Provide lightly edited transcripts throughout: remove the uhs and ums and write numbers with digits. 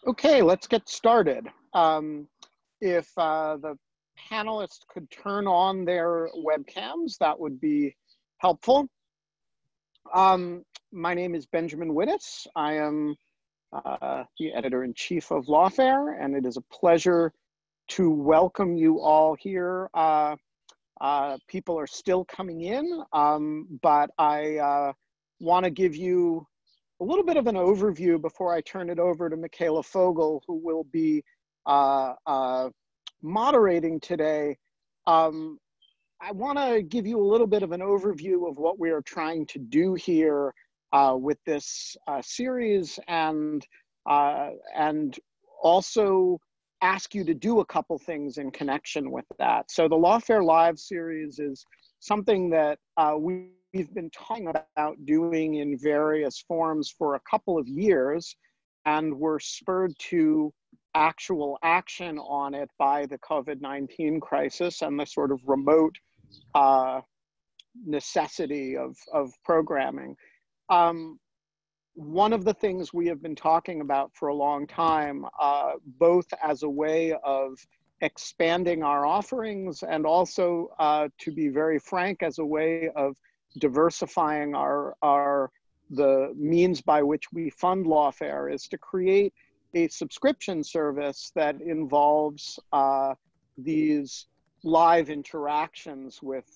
Okay, let's get started. If the panelists could turn on their webcams, that would be helpful. My name is Benjamin Wittes. I am the editor-in-chief of Lawfare, and it is a pleasure to welcome you all here. People are still coming in, but I want to give you a little bit of an overview before I turn it over to Mikhaila Fogel, who will be moderating today. I want to give you a little bit of an overview of what we are trying to do here with this series, and also ask you to do a couple things in connection with that. So the Lawfare Live series is something that we've been talking about doing in various forms for a couple of years, and we're spurred to actual action on it by the COVID-19 crisis and the sort of remote necessity of programming. One of the things we have been talking about for a long time, both as a way of expanding our offerings and also, to be very frank, as a way of diversifying the means by which we fund Lawfare, is to create a subscription service that involves these live interactions with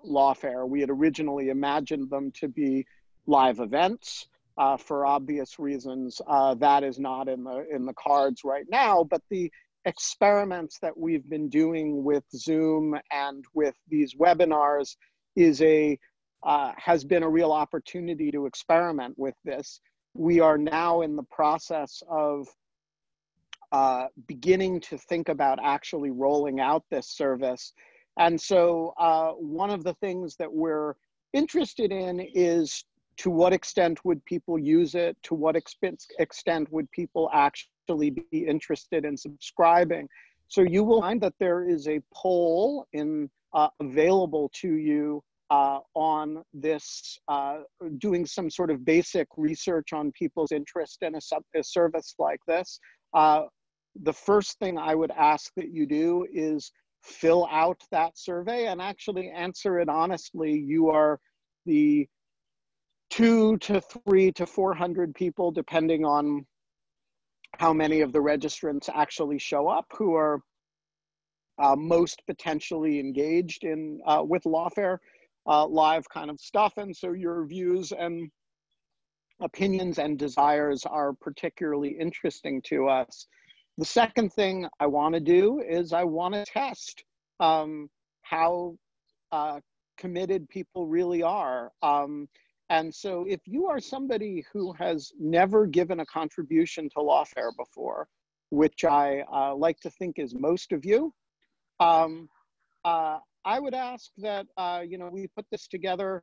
Lawfare. We had originally imagined them to be live events. For obvious reasons, that is not in the cards right now, but the experiments that we've been doing with Zoom and with these webinars has been a real opportunity to experiment with this. We are now in the process of beginning to think about actually rolling out this service. And so one of the things that we're interested in is, to what extent would people use it? To what extent would people actually be interested in subscribing? So you will find that there is a poll available to you on this, doing some sort of basic research on people's interest in a service like this. The first thing I would ask that you do is fill out that survey and actually answer it honestly. You are the 200 to 300 to 400 people, depending on how many of the registrants actually show up, who are most potentially engaged in with Lawfare live kind of stuff. And so your views and opinions and desires are particularly interesting to us. The second thing I want to do is I want to test how committed people really are. And so if you are somebody who has never given a contribution to Lawfare before, which I like to think is most of you, I would ask that, we put this together.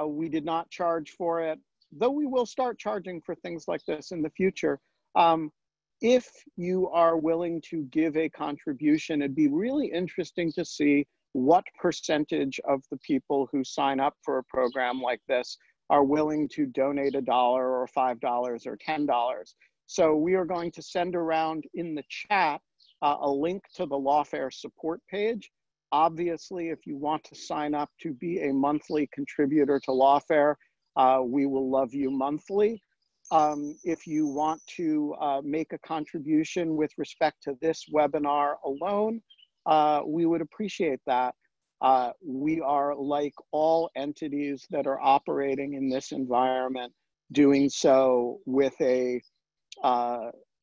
We did not charge for it, though we will start charging for things like this in the future. If you are willing to give a contribution, it'd be really interesting to see what percentage of the people who sign up for a program like this are willing to donate $1 or $5 or $10. So we are going to send around in the chat a link to the Lawfare support page. Obviously, if you want to sign up to be a monthly contributor to Lawfare, we will love you monthly. If you want to make a contribution with respect to this webinar alone, we would appreciate that. We are, like all entities that are operating in this environment, doing so with a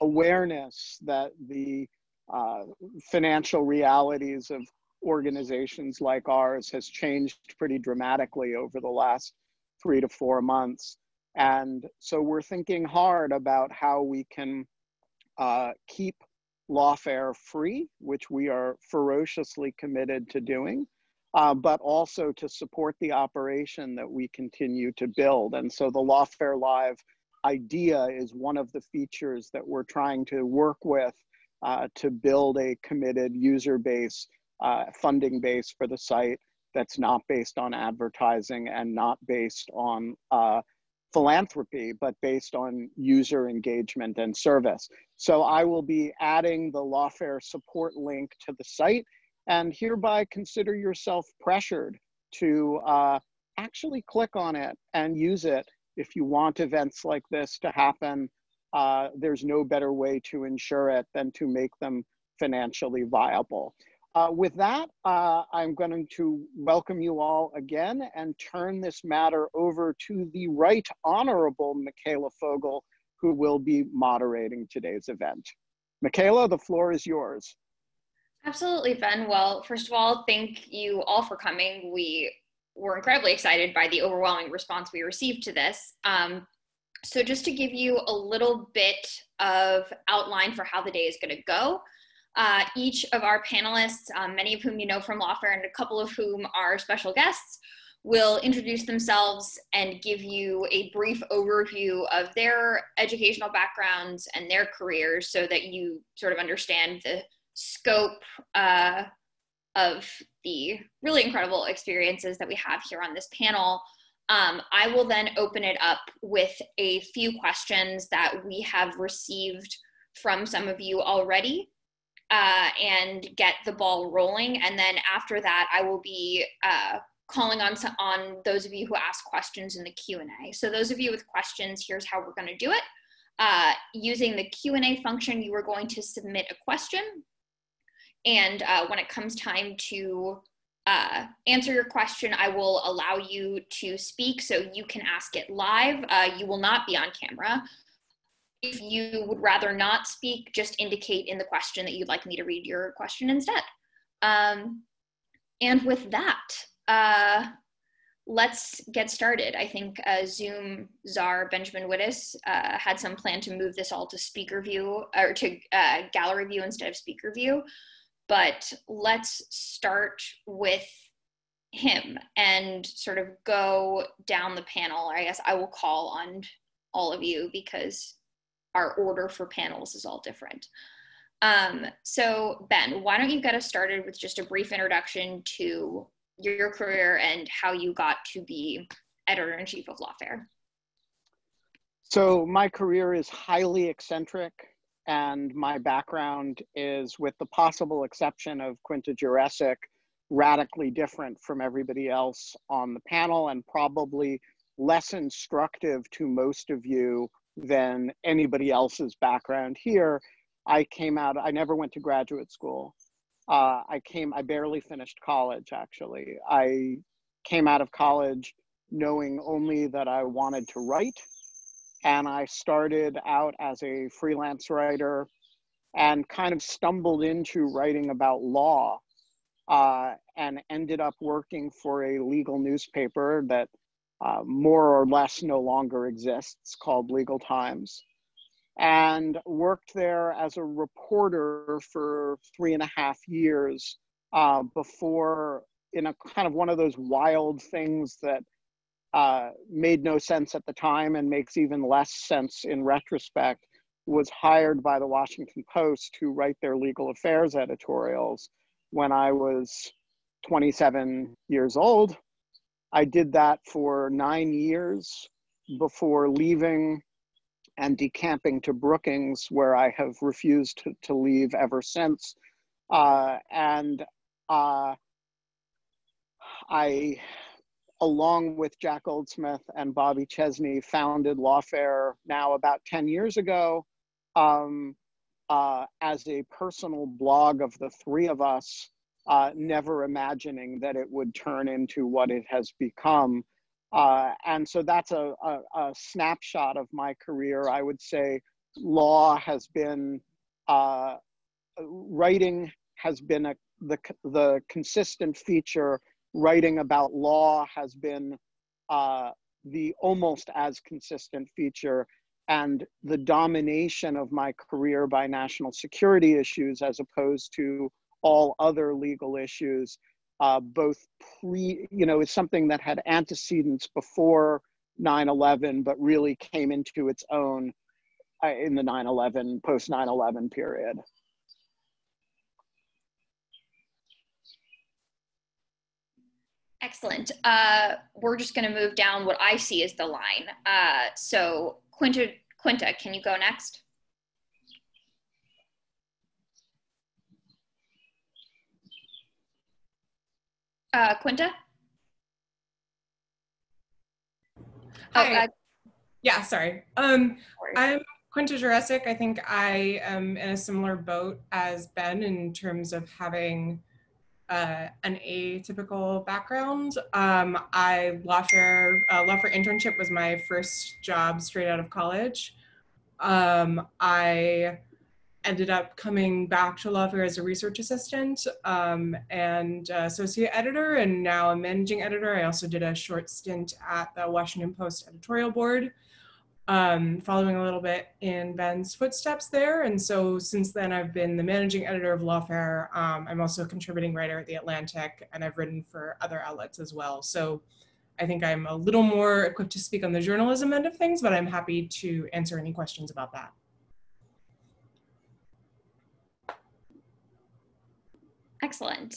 awareness that the financial realities of organizations like ours has changed pretty dramatically over the last 3 to 4 months. And so we're thinking hard about how we can keep Lawfare free, which we are ferociously committed to doing, but also to support the operation that we continue to build. And so the Lawfare Live idea is one of the features that we're trying to work with to build a committed user base, funding base for the site that's not based on advertising and not based on philanthropy, but based on user engagement and service. So I will be adding the Lawfare support link to the site, and hereby consider yourself pressured to actually click on it and use it if you want events like this to happen. There's no better way to ensure it than to make them financially viable. With that, I'm going to welcome you all again and turn this matter over to the Right Honorable Mikhaila Fogel, who will be moderating today's event. Mikhaila, the floor is yours. Absolutely, Ben. Well, first of all, thank you all for coming. We were incredibly excited by the overwhelming response we received to this. So just to give you a little bit of outline for how the day is going to go, each of our panelists, many of whom you know from Lawfare and a couple of whom are special guests, will introduce themselves and give you a brief overview of their educational backgrounds and their careers so that you sort of understand the scope of the really incredible experiences that we have here on this panel. I will then open it up with a few questions that we have received from some of you already and get the ball rolling. And then after that, I will be calling on those of you who ask questions in the Q&A. So those of you with questions, here's how we're going to do it. Using the Q&A function, you are going to submit a question. And when it comes time to answer your question, I will allow you to speak so you can ask it live. You will not be on camera. If you would rather not speak, just indicate in the question that you'd like me to read your question instead. And with that, let's get started. I think Zoom czar Benjamin Wittes had some plan to move this all to speaker view or to gallery view instead of speaker view. But let's start with him and sort of go down the panel. I guess I will call on all of you because our order for panels is all different. So Ben, why don't you get us started with just a brief introduction to your career and how you got to be editor-in-chief of Lawfare? So my career is highly eccentric, and my background is, with the possible exception of Quinta Jurecic, radically different from everybody else on the panel and probably less instructive to most of you than anybody else's background here. I never went to graduate school. I barely finished college, actually. I came out of college knowing only that I wanted to write. And I started out as a freelance writer and kind of stumbled into writing about law and ended up working for a legal newspaper that more or less no longer exists, called Legal Times, and worked there as a reporter for 3.5 years before, in a kind of one of those wild things that made no sense at the time and makes even less sense in retrospect, was hired by the Washington Post to write their legal affairs editorials when I was 27 years old. I did that for 9 years before leaving and decamping to Brookings, where I have refused to leave ever since. I, along with Jack Goldsmith and Bobby Chesney, founded Lawfare now about 10 years ago as a personal blog of the three of us, never imagining that it would turn into what it has become. And so that's a snapshot of my career. I would say law has been, writing has been the consistent feature. Writing about law has been the almost as consistent feature, and the domination of my career by national security issues as opposed to all other legal issues, is something that had antecedents before 9/11, but really came into its own in the post 9/11 period. Excellent. We're just going to move down what I see as the line. So Quinta, can you go next? Quinta? Hi. Yeah, sorry. I'm Quinta Jurecic. I think I am in a similar boat as Ben in terms of having an atypical background. Lawfare internship was my first job straight out of college. I ended up coming back to Lawfare as a research assistant and associate editor, and now a managing editor. I also did a short stint at the Washington Post editorial board, following a little bit in Ben's footsteps there. And so since then, I've been the managing editor of Lawfare. I'm also a contributing writer at The Atlantic, and I've written for other outlets as well. So I think I'm a little more equipped to speak on the journalism end of things, but I'm happy to answer any questions about that. Excellent.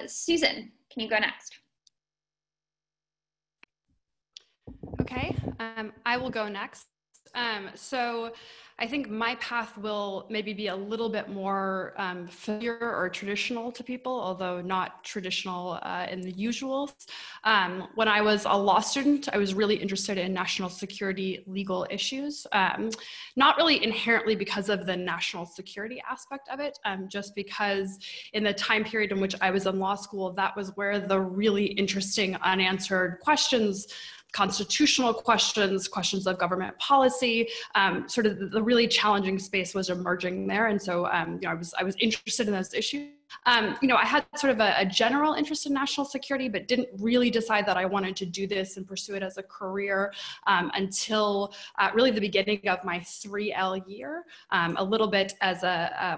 Susan, can you go next? Okay, I will go next. So I think my path will maybe be a little bit more familiar or traditional to people, although not traditional in the usuals. When I was a law student, I was really interested in national security legal issues, not really inherently because of the national security aspect of it, just because in the time period in which I was in law school, that was where the really interesting unanswered questions, constitutional questions, questions of government policy, sort of the really challenging space was emerging there. And so you know, I was interested in those issues. You know, I had sort of a general interest in national security, but didn't really decide that I wanted to do this and pursue it as a career until really the beginning of my 3L year. A little bit as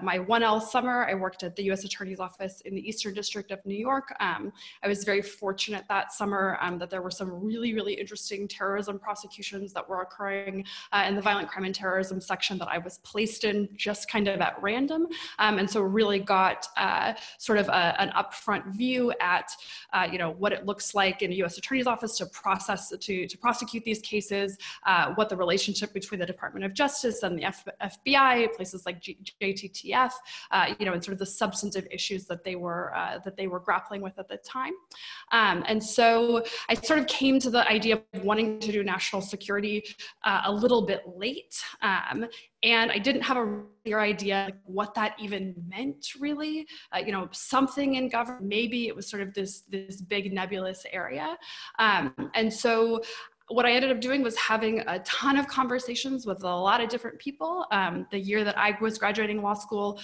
my 1L summer, I worked at the U.S. Attorney's Office in the Eastern District of New York. I was very fortunate that summer that there were some really, really interesting terrorism prosecutions that were occurring in the violent crime and terrorism section that I was placed in just kind of at random. And so really got sort of an upfront view at you know, what it looks like in a U.S. Attorney's Office to prosecute these cases, what the relationship between the Department of Justice and the FBI, places like JTTF, you know, and sort of the substantive issues that they were grappling with at the time. And so I sort of came to the idea of wanting to do national security a little bit late. And I didn't have a clear idea like what that even meant, really. You know, something in government, maybe it was sort of this big nebulous area. And so what I ended up doing was having a ton of conversations with a lot of different people. The year that I was graduating law school,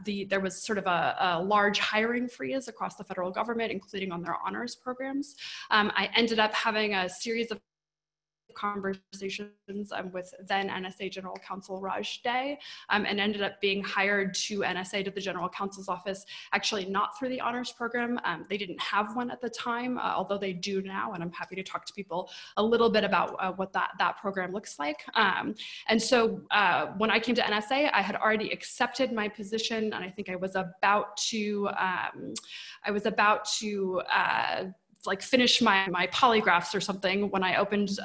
there was sort of a large hiring freeze across the federal government, including on their honors programs. I ended up having a series of conversations with then NSA General Counsel Raj Day, and ended up being hired to NSA, to the General Counsel's office, actually not through the honors program. They didn't have one at the time, although they do now, and I'm happy to talk to people a little bit about what that program looks like. And so when I came to NSA, I had already accepted my position, and I think I was about to like finish my polygraphs or something when I opened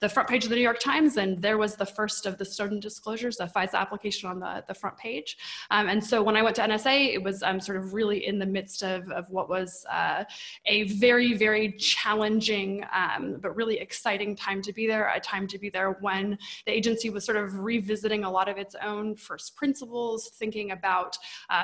the front page of the New York Times, and there was the first of the Snowden disclosures, the FISA application on the front page. And so when I went to NSA, it was sort of really in the midst of what was a very, very challenging but really exciting time to be there, a time to be there when the agency was sort of revisiting a lot of its own first principles, thinking about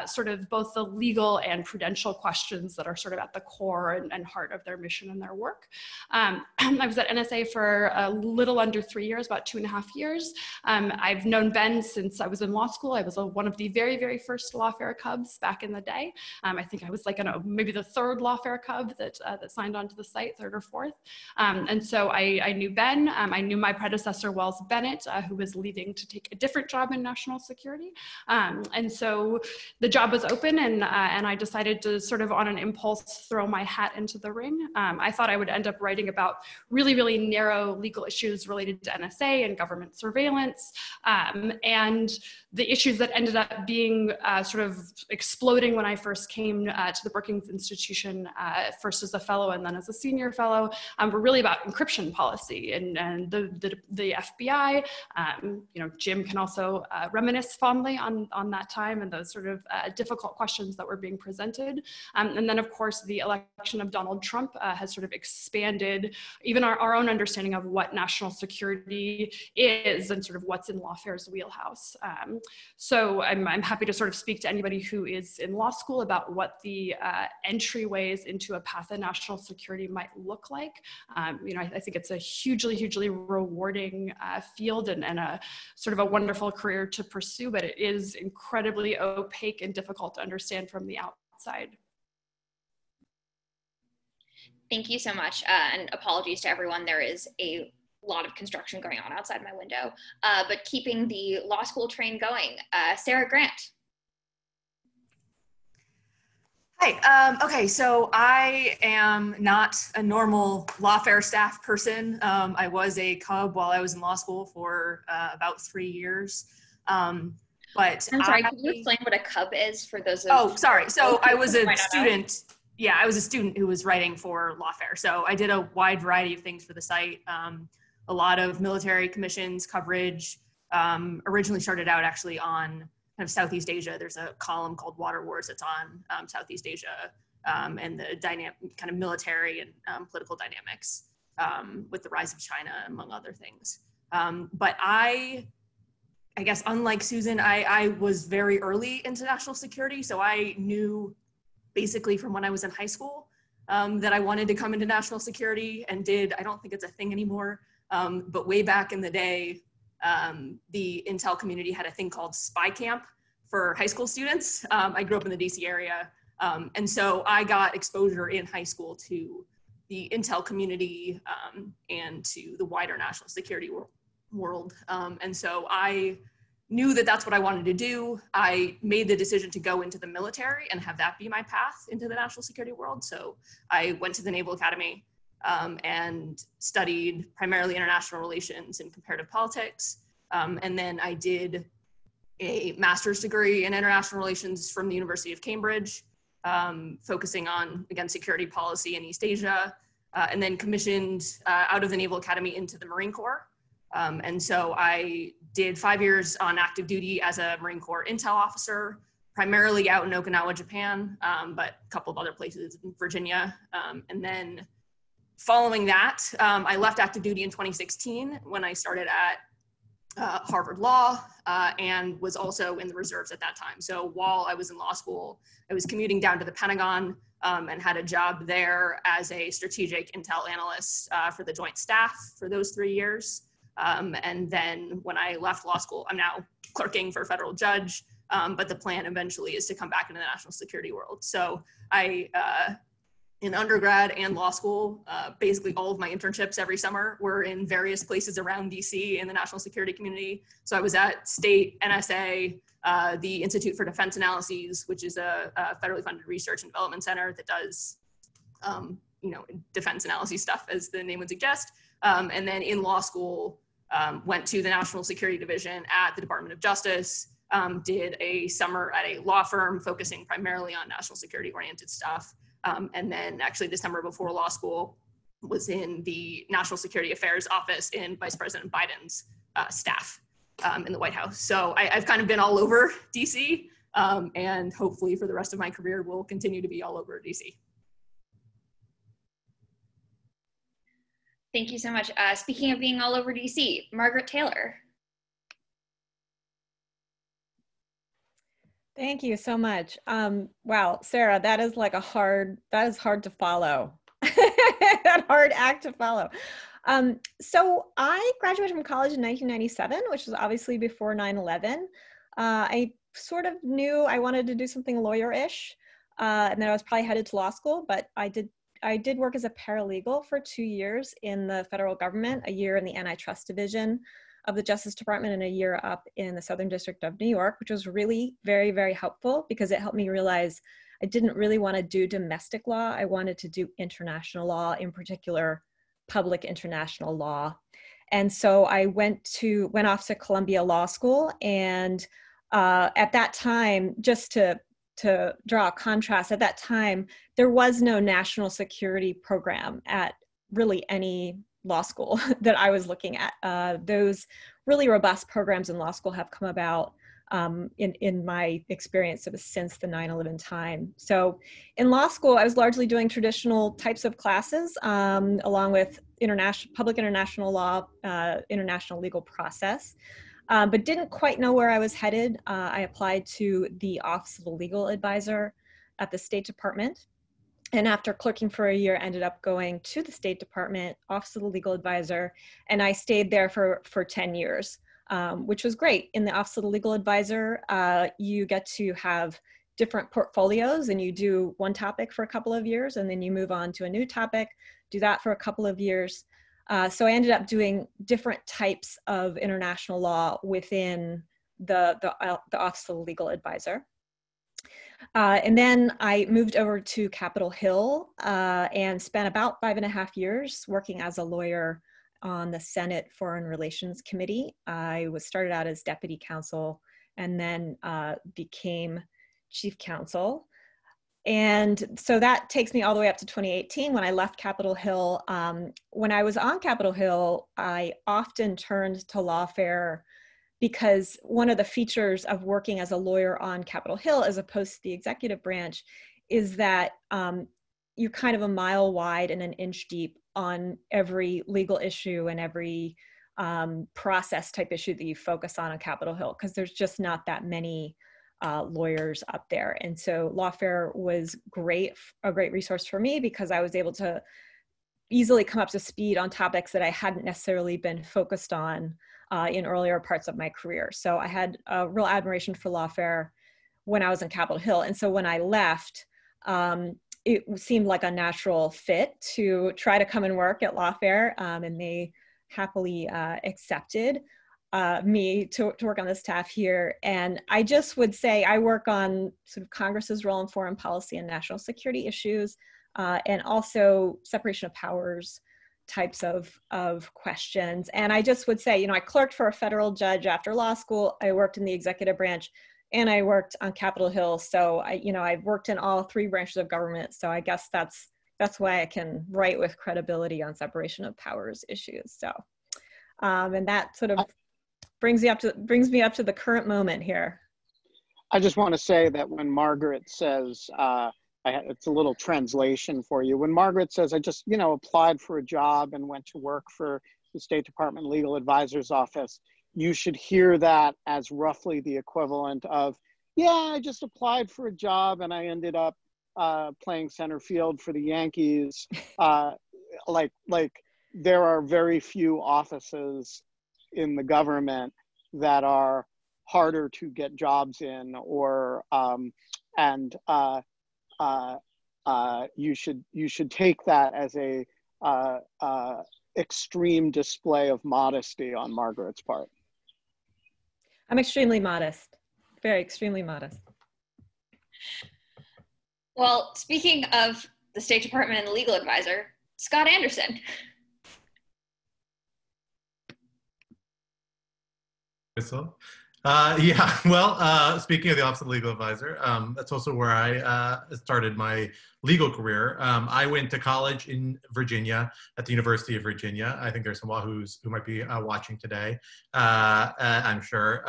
sort of both the legal and prudential questions that are sort of at the core and heart of their mission and their work. I was at NSA for a little under 3 years, about 2.5 years. I've known Ben since I was in law school. I was one of the very, very first Lawfare Cubs back in the day. I think I was like maybe the third Lawfare Cub that signed onto the site, third or fourth. And so I knew Ben. I knew my predecessor, Wells Bennett, who was leaving to take a different job in national security. And so the job was open, and I decided to sort of on an impulse throw my hat into the ring. doing. I thought I would end up writing about really, really narrow legal issues related to NSA and government surveillance, and the issues that ended up being sort of exploding when I first came to the Brookings Institution, first as a fellow and then as a senior fellow, were really about encryption policy and the FBI. You know, Jim can also reminisce fondly on that time and those sort of difficult questions that were being presented. And then, of course, the election of Donald Trump has sort of expanded even our own understanding of what national security is and sort of what's in Lawfare's wheelhouse. So I'm happy to sort of speak to anybody who is in law school about what the entryways into a path of national security might look like. You know, I think it's a hugely, hugely rewarding field and a sort of a wonderful career to pursue, but it is incredibly opaque and difficult to understand from the outside. Thank you so much, and apologies to everyone. There is a lot of construction going on outside my window, but keeping the law school train going. Sarah Grant. Hi, okay, so I am not a normal Lawfare staff person. I was a cub while I was in law school for about 3 years. But I'm sorry, can you explain what a cub is for those of Oh, sorry, so I was a student. Yeah, I was a student who was writing for Lawfare. So I did a wide variety of things for the site. A lot of military commissions coverage. Originally started out actually on kind of Southeast Asia. There's a column called Water Wars that's on Southeast Asia and the dynamic kind of military and political dynamics with the rise of China, among other things. But I guess unlike Susan, I was very early into national security. So I knew basically from when I was in high school that I wanted to come into national security and did. I don't think it's a thing anymore. But way back in the day, the Intel community had a thing called Spy Camp for high school students. I grew up in the DC area. And so I got exposure in high school to the Intel community and to the wider national security world. And so I knew that that's what I wanted to do. I made the decision to go into the military and have that be my path into the national security world. So I went to the Naval Academy and studied primarily international relations and comparative politics. And then I did a master's degree in international relations from the University of Cambridge, focusing on, again, security policy in East Asia, and then commissioned out of the Naval Academy into the Marine Corps. And so I did 5 years on active duty as a Marine Corps intel officer, primarily out in Okinawa, Japan, but a couple of other places in Virginia. And then following that, I left active duty in 2016 when I started at Harvard Law and was also in the reserves at that time. So while I was in law school, I was commuting down to the Pentagon and had a job there as a strategic intel analyst for the Joint Staff for those 3 years. And then when I left law school, I'm now clerking for a federal judge, but the plan eventually is to come back into the national security world. So I, in undergrad and law school, basically all of my internships every summer were in various places around DC in the national security community. So I was at State, NSA, the Institute for Defense Analyses, which is a federally funded research and development center that does, defense analysis stuff, as the name would suggest. And then in law school, went to the National Security Division at the Department of Justice, did a summer at a law firm focusing primarily on national security oriented stuff. And then actually the summer before law school was in the National Security Affairs Office in Vice President Biden's staff in the White House. So I've kind of been all over DC, and hopefully for the rest of my career will continue to be all over DC. Thank you so much. Speaking of being all over DC, Margaret Taylor. Thank you so much. Wow, Sarah, that is like hard to follow. That hard act to follow. So I graduated from college in 1997, which was obviously before 9/11. I sort of knew I wanted to do something lawyer-ish, and then I was probably headed to law school, but I did work as a paralegal for 2 years in the federal government, a year in the antitrust division. of the Justice Department and a year up in the Southern District of New York, which was really very, very helpful because it helped me realize I didn't really want to do domestic law. I wanted to do international law, in particular, public international law. And so I went off to Columbia Law School. And at that time, just to draw a contrast, at that time, there was no national security program at really any law school that I was looking at. Those really robust programs in law school have come about in my experience since the 9/11 time. So in law school, I was largely doing traditional types of classes along with public international law, international legal process, but didn't quite know where I was headed. I applied to the Office of the Legal Advisor at the State Department. And after clerking for a year, ended up going to the State Department, Office of the Legal Advisor, and I stayed there for 10 years. Which was great. In the Office of the Legal Advisor, you get to have different portfolios and you do one topic for a couple of years and then you move on to a new topic, do that for a couple of years. So I ended up doing different types of international law within the Office of the Legal Advisor. And then I moved over to Capitol Hill and spent about 5.5 years working as a lawyer on the Senate Foreign Relations Committee. I started out as deputy counsel and then became chief counsel. And so that takes me all the way up to 2018 when I left Capitol Hill. When I was on Capitol Hill, I often turned to Lawfare because one of the features of working as a lawyer on Capitol Hill as opposed to the executive branch is that you're kind of a mile wide and an inch deep on every legal issue and every process type issue that you focus on Capitol Hill, because there's just not that many lawyers up there. And so Lawfare was a great resource for me because I was able to easily come up to speed on topics that I hadn't necessarily been focused on in earlier parts of my career. So I had a real admiration for Lawfare when I was in Capitol Hill. And so when I left, it seemed like a natural fit to try to come and work at Lawfare, and they happily accepted me to work on the staff here. And I just would say I work on sort of Congress's role in foreign policy and national security issues, and also separation of powers types of questions. And I just would say, I clerked for a federal judge after law school. I worked in the executive branch, and I worked on Capitol Hill. So I've worked in all three branches of government. So I guess that's why I can write with credibility on separation of powers issues. So, and that sort of brings me up to the current moment here. I just want to say that when Margaret says, it's a little translation for you. When Margaret says, I just, applied for a job and went to work for the State Department Legal Advisor's Office, you should hear that as roughly the equivalent of, I just applied for a job and I ended up playing center field for the Yankees. Like there are very few offices in the government that are harder to get jobs in, or you should take that as a extreme display of modesty on Margaret's part. I'm extremely modest, extremely modest. Well, speaking of the State Department and the legal advisor, Scott Anderson. Speaking of the Office of the Legal Advisor, that's also where I started my legal career. I went to college in Virginia at the University of Virginia. I think there's some Wahoos who might be watching today, I'm sure.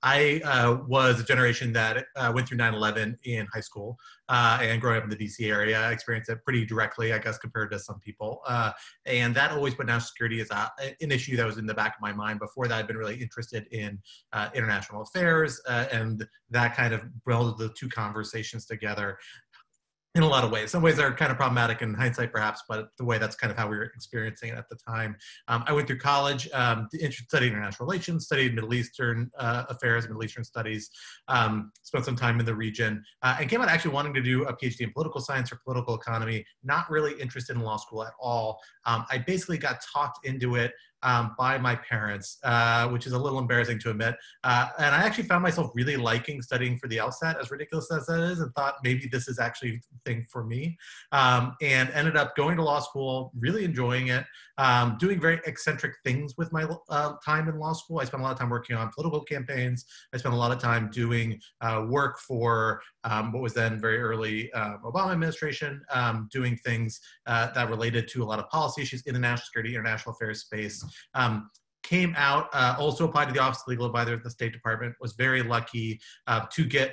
I was a generation that went through 9/11 in high school, and growing up in the DC area, I experienced it pretty directly, I guess, compared to some people. And that always put national security as an issue that was in the back of my mind. Before that, I'd been really interested in international affairs, and that kind of melded the two conversations together in a lot of ways. Some ways are kind of problematic in hindsight, perhaps, but the way that's kind of how we were experiencing it at the time. I went through college, studied international relations, studied Middle Eastern affairs, Middle Eastern studies, spent some time in the region, and came out actually wanting to do a PhD in political science or political economy, not really interested in law school at all. I basically got talked into it by my parents, which is a little embarrassing to admit. And I actually found myself really liking studying for the LSAT, as ridiculous as that is, and thought maybe this is actually the thing for me. And ended up going to law school, really enjoying it, doing very eccentric things with my time in law school. I spent a lot of time working on political campaigns. I spent a lot of time doing work for what was then very early Obama administration, doing things that related to a lot of policy issues in the national security, international affairs space. Came out, also applied to the Office of Legal Advisor at the State Department, was very lucky to be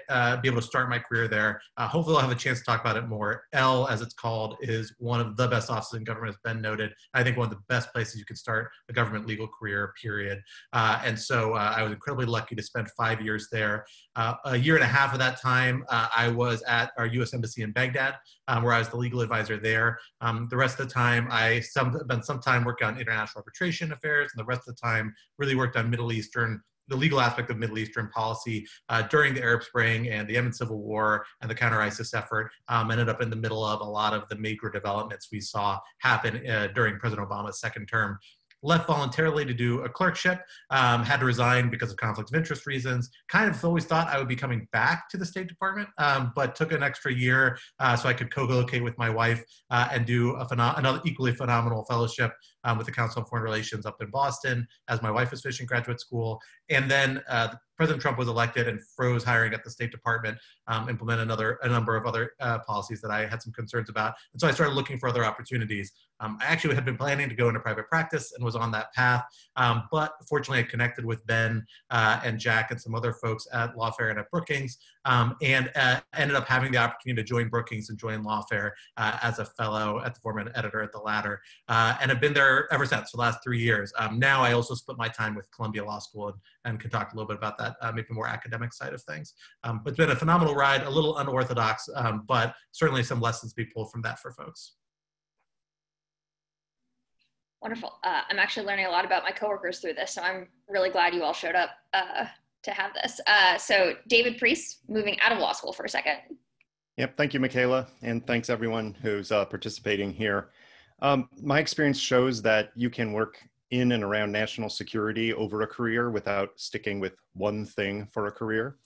able to start my career there. Hopefully I'll have a chance to talk about it more. L, as it's called, is one of the best offices in government, has been noted. I think one of the best places you can start a government legal career, period. And so I was incredibly lucky to spend 5 years there. A year and a half of that time, I was at our U.S. Embassy in Baghdad, where I was the legal advisor there. The rest of the time, I spent some time working on international arbitration affairs, and the rest of the time really worked on the legal aspect of Middle Eastern policy during the Arab Spring and the Yemen Civil War and the counter-ISIS effort. Ended up in the middle of a lot of the major developments we saw happen during President Obama's second term. Left voluntarily to do a clerkship, had to resign because of conflict of interest reasons. Kind of always thought I would be coming back to the State Department, but took an extra year so I could co-locate with my wife and do another equally phenomenal fellowship with the Council on Foreign Relations up in Boston as my wife was finishing graduate school. And then President Trump was elected and froze hiring at the State Department, implemented a number of other policies that I had some concerns about. And so I started looking for other opportunities. I actually had been planning to go into private practice and was on that path. But fortunately, I connected with Ben and Jack and some other folks at Lawfare and at Brookings, and ended up having the opportunity to join Brookings and join Lawfare as a fellow at the former editor at the latter, and have been there ever since, the last 3 years. Now I also split my time with Columbia Law School and can talk a little bit about that, maybe more academic side of things. But it's been a phenomenal ride, a little unorthodox, but certainly some lessons to be pulled from that for folks. Wonderful. I'm actually learning a lot about my coworkers through this, so I'm really glad you all showed up to have this. So David Priess, moving out of law school for a second. Yep, thank you, Mikhaila, and thanks everyone who's participating here. My experience shows that you can work in and around national security over a career without sticking with one thing for a career.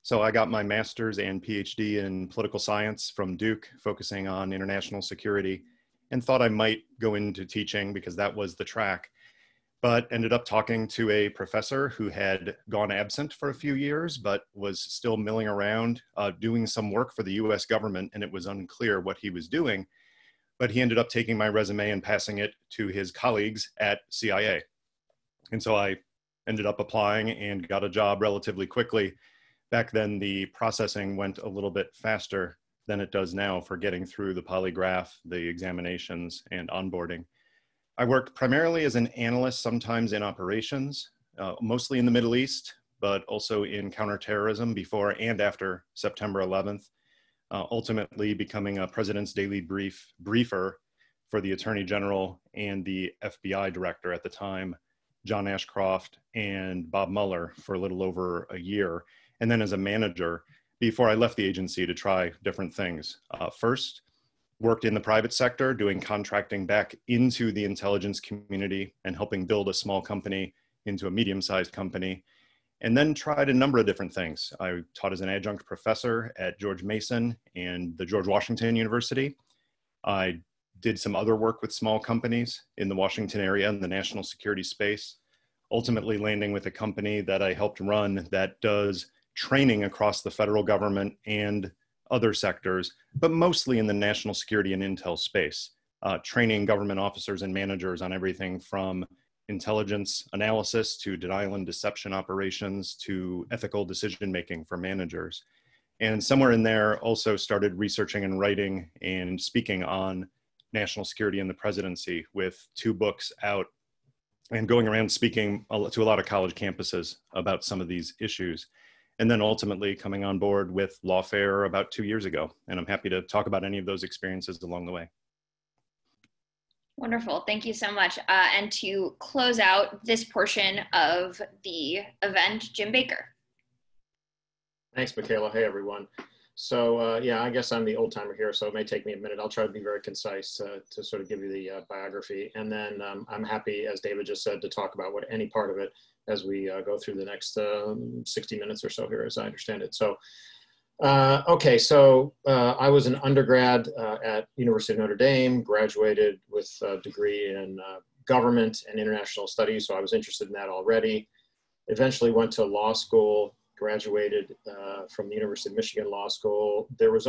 So I got my master's and PhD in political science from Duke, focusing on international security, and thought I might go into teaching because that was the track, but ended up talking to a professor who had gone absent for a few years, but was still milling around doing some work for the US government, and it was unclear what he was doing. But he ended up taking my resume and passing it to his colleagues at CIA. And so I ended up applying and got a job relatively quickly. Back then, the processing went a little bit faster than it does now for getting through the polygraph, the examinations, and onboarding. I worked primarily as an analyst, sometimes in operations, mostly in the Middle East, but also in counterterrorism before and after September 11th. Ultimately becoming a President's Daily briefer for the Attorney General and the FBI Director at the time, John Ashcroft and Bob Mueller, for a little over a year. And then as a manager before I left the agency to try different things. First, worked in the private sector, doing contracting back into the intelligence community and helping build a small company into a medium-sized company. And then tried a number of different things. I taught as an adjunct professor at George Mason and the George Washington University. I did some other work with small companies in the Washington area in the national security space, ultimately landing with a company that I helped run that does training across the federal government and other sectors, but mostly in the national security and intel space, training government officers and managers on everything from intelligence analysis to denial and deception operations to ethical decision-making for managers. And somewhere in there also started researching and writing and speaking on national security and the presidency with 2 books out and going around speaking to a lot of college campuses about some of these issues. And then ultimately coming on board with Lawfare about 2 years ago. And I'm happy to talk about any of those experiences along the way. Wonderful, thank you so much. And to close out this portion of the event, Jim Baker. Thanks, Mikhaila. Hey, everyone. So yeah, I guess I'm the old timer here, so it may take me a minute. I'll try to be very concise to sort of give you the biography. And then I'm happy, as David just said, to talk about any part of it as we go through the next 60 minutes or so here, as I understand it. So, okay, so I was an undergrad at University of Notre Dame, graduated with a degree in government and international studies, so I was interested in that already. Eventually went to law school, graduated from the University of Michigan Law School. There was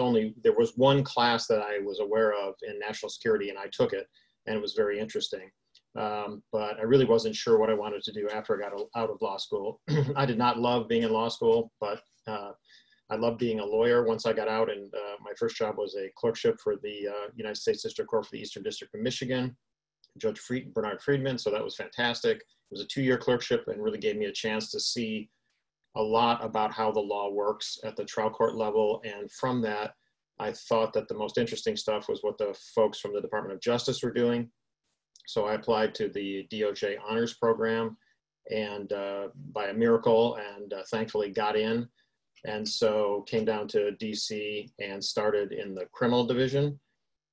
one class that I was aware of in national security, and I took it, and it was very interesting. But I really wasn't sure what I wanted to do after I got out of law school. I did not love being in law school, but I loved being a lawyer once I got out, and my first job was a clerkship for the United States District Court for the Eastern District of Michigan, Judge Bernard Friedman, so that was fantastic. It was a 2-year clerkship and really gave me a chance to see a lot about how the law works at the trial court level. And from that, I thought that the most interesting stuff was what the folks from the Department of Justice were doing. So I applied to the DOJ Honors Program, and by a miracle, and thankfully got in. And so came down to DC and started in the criminal division.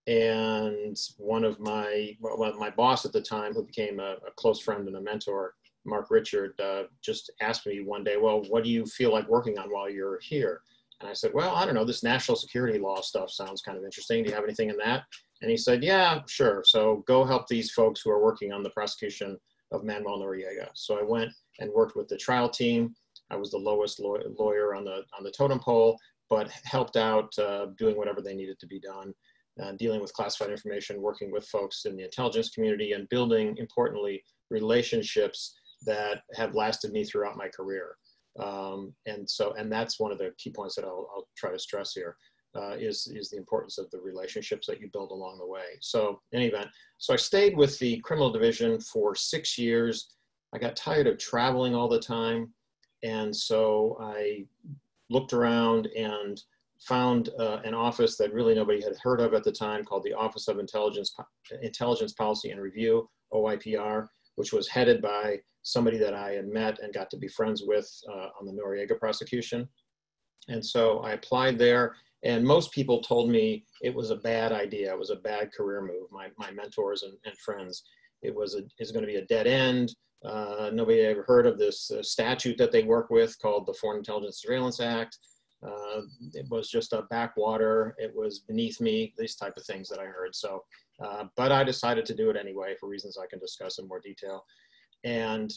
And one of my boss at the time, who became a close friend and a mentor, Mark Richard, just asked me one day, well, what do you feel like working on while you're here? And I said, well, I don't know, this national security law stuff sounds kind of interesting. Do you have anything in that? And he said, yeah, sure. So go help these folks who are working on the prosecution of Manuel Noriega. So I went and worked with the trial team. I was the lowest lawyer on the totem pole, but helped out doing whatever they needed to be done, dealing with classified information, working with folks in the intelligence community, and building, importantly, relationships that have lasted me throughout my career. And that's one of the key points that I'll try to stress here, is the importance of the relationships that you build along the way. So in any event, so I stayed with the criminal division for 6 years. I got tired of traveling all the time. And so I looked around and found an office that really nobody had heard of at the time, called the Office of Intelligence Policy and Review, OIPR, which was headed by somebody that I had met and got to be friends with on the Noriega prosecution. And so I applied there, and most people told me it was a bad idea. It was a bad career move, my mentors and friends. It's going to be a dead end. Nobody had ever heard of this statute that they work with called the Foreign Intelligence Surveillance Act. It was just a backwater. It was beneath me, these type of things that I heard. So, but I decided to do it anyway for reasons I can discuss in more detail. And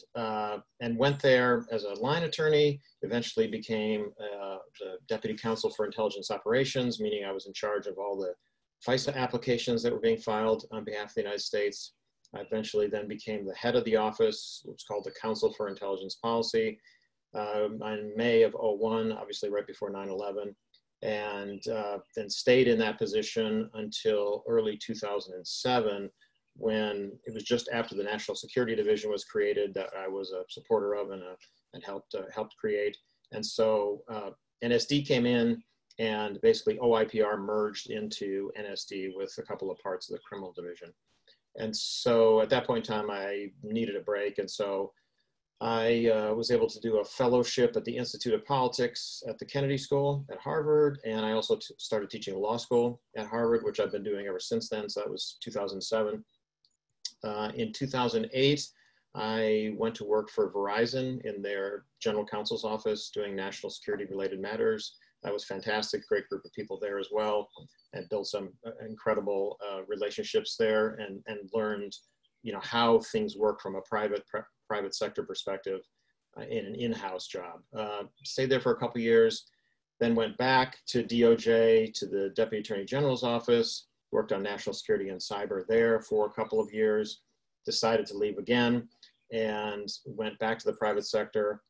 went there as a line attorney, eventually became the Deputy Counsel for Intelligence Operations, meaning I was in charge of all the FISA applications that were being filed on behalf of the United States. I eventually then became the head of the office, which was called the Council for Intelligence Policy, in May of '01, obviously right before 9/11, and then stayed in that position until early 2007, when it was just after the National Security Division was created that I was a supporter of and helped create. And so NSD came in, and basically OIPR merged into NSD with a couple of parts of the criminal division. And so at that point in time, I needed a break. And so I was able to do a fellowship at the Institute of Politics at the Kennedy School at Harvard. And I also started teaching law school at Harvard, which I've been doing ever since then. So that was 2007. In 2008, I went to work for Verizon in their general counsel's office doing national security related matters. That was fantastic, great group of people there as well, and built some incredible relationships there, and learned, how things work from a private sector perspective in an in-house job. Stayed there for a couple years, then went back to DOJ, to the Deputy Attorney General's office, worked on national security and cyber there for a couple of years, decided to leave again, and went back to the private sector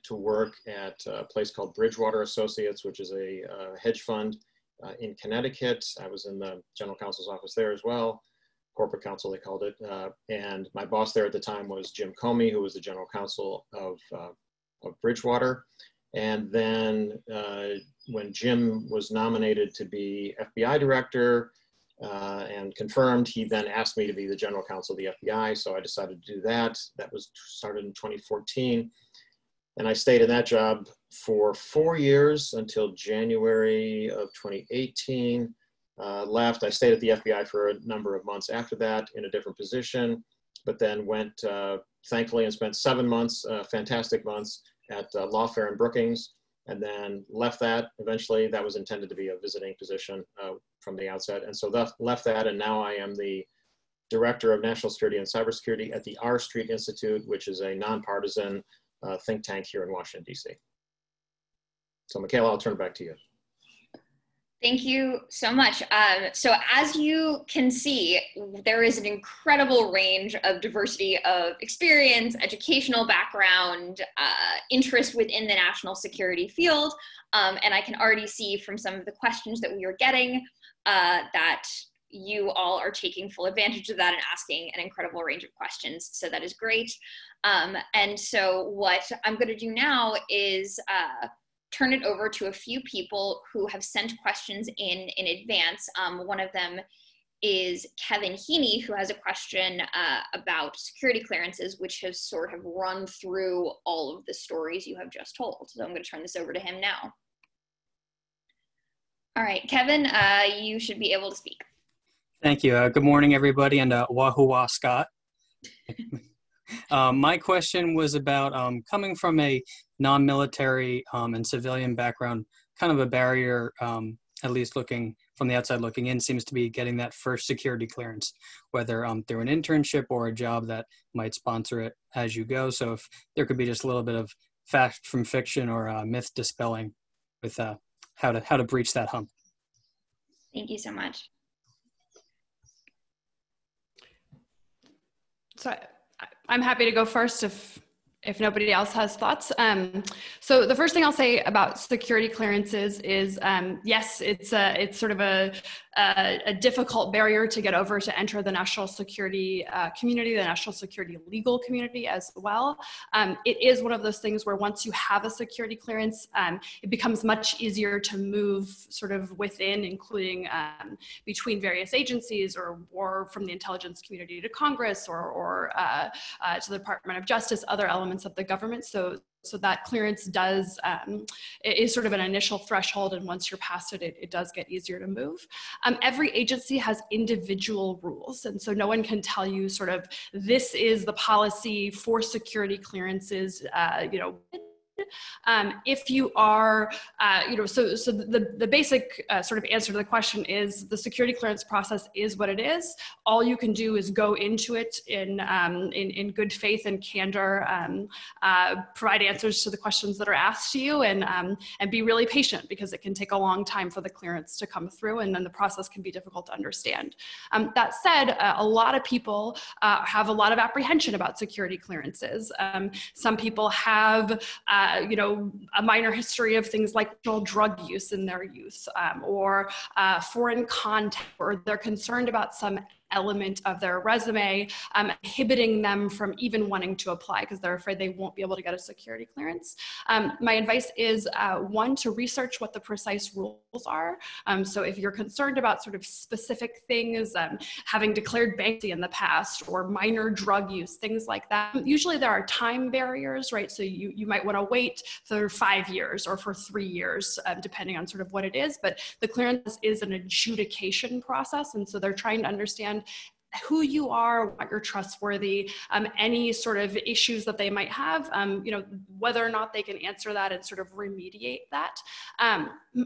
to work at a place called Bridgewater Associates, which is a hedge fund in Connecticut. I was in the general counsel's office there as well, corporate counsel they called it. And my boss there at the time was Jim Comey, who was the general counsel of Bridgewater. And then when Jim was nominated to be FBI director and confirmed, he then asked me to be the general counsel of the FBI. So I decided to do that. That was started in 2014. And I stayed in that job for 4 years until January of 2018. Left. I stayed at the FBI for a number of months after that in a different position, but then went, thankfully, and spent 7 months, fantastic months, at Lawfare in Brookings, and then left that. Eventually, that was intended to be a visiting position from the outset, and so left that, and now I am the Director of National Security and Cybersecurity at the R Street Institute, which is a nonpartisan think tank here in Washington, D.C. So, Mikhaila, I'll turn it back to you. Thank you so much. So as you can see, there is an incredible range of diversity of experience, educational background, interest within the national security field. And I can already see from some of the questions that we are getting that you all are taking full advantage of that and asking an incredible range of questions. So that is great. And so what I'm going to do now is turn it over to a few people who have sent questions in advance. One of them is Kevin Heaney, who has a question about security clearances, which has sort of run through all of the stories you have just told. So I'm going to turn this over to him now. All right, Kevin, you should be able to speak. Thank you. Good morning, everybody, and wahoo Scott. My question was about coming from a non-military and civilian background, kind of a barrier, at least looking from the outside looking in, seems to be getting that first security clearance, whether through an internship or a job that might sponsor it as you go. So if there could be just a little bit of fact from fiction or myth dispelling with how to breach that hump. Thank you so much. So I'm happy to go first if nobody else has thoughts. So the first thing I'll say about security clearances is, yes, it's sort of a difficult barrier to get over to enter the national security community, the national security legal community as well. It is one of those things where once you have a security clearance, it becomes much easier to move sort of within, including between various agencies or from the intelligence community to Congress or to the Department of Justice, other elements of the government. So that clearance is sort of an initial threshold, and once you're past it, it does get easier to move. Every agency has individual rules, and so no one can tell you sort of this is the policy for security clearances, if you are, so the basic sort of answer to the question is the security clearance process is what it is. All you can do is go into it in good faith and candor, provide answers to the questions that are asked to you, and be really patient, because it can take a long time for the clearance to come through, and then the process can be difficult to understand. That said, a lot of people have a lot of apprehension about security clearances. Some people have a minor history of things like drug use in their youth, or foreign contact, or they're concerned about some element of their resume inhibiting them from even wanting to apply because they're afraid they won't be able to get a security clearance. My advice is, one, to research what the precise rules are. So if you're concerned about sort of specific things, having declared bankruptcy in the past or minor drug use, things like that, usually there are time barriers, right? So you might want to wait for 5 years or for 3 years, depending on sort of what it is. But the clearance is an adjudication process, and so they're trying to understand who you are, what you're trustworthy, any sort of issues that they might have, whether or not they can answer that and sort of remediate that.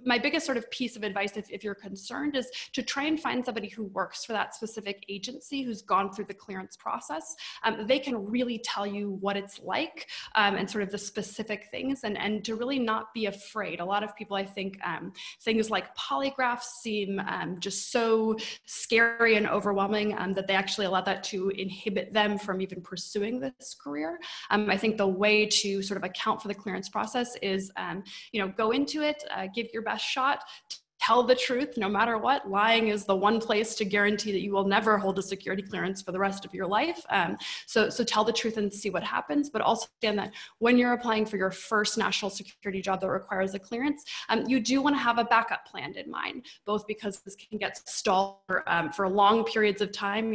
My biggest sort of piece of advice, if you're concerned, is to try and find somebody who works for that specific agency, who's gone through the clearance process. They can really tell you what it's like and sort of the specific things, and to really not be afraid. A lot of people, I think, things like polygraphs seem just so scary and overwhelming that they actually allow that to inhibit them from even pursuing this career. I think the way to sort of account for the clearance process is, go into it, give your best shot, tell the truth no matter what. Lying is the one place to guarantee that you will never hold a security clearance for the rest of your life. So tell the truth and see what happens, but also understand that when you're applying for your first national security job that requires a clearance, you do want to have a backup plan in mind, both because this can get stalled for long periods of time,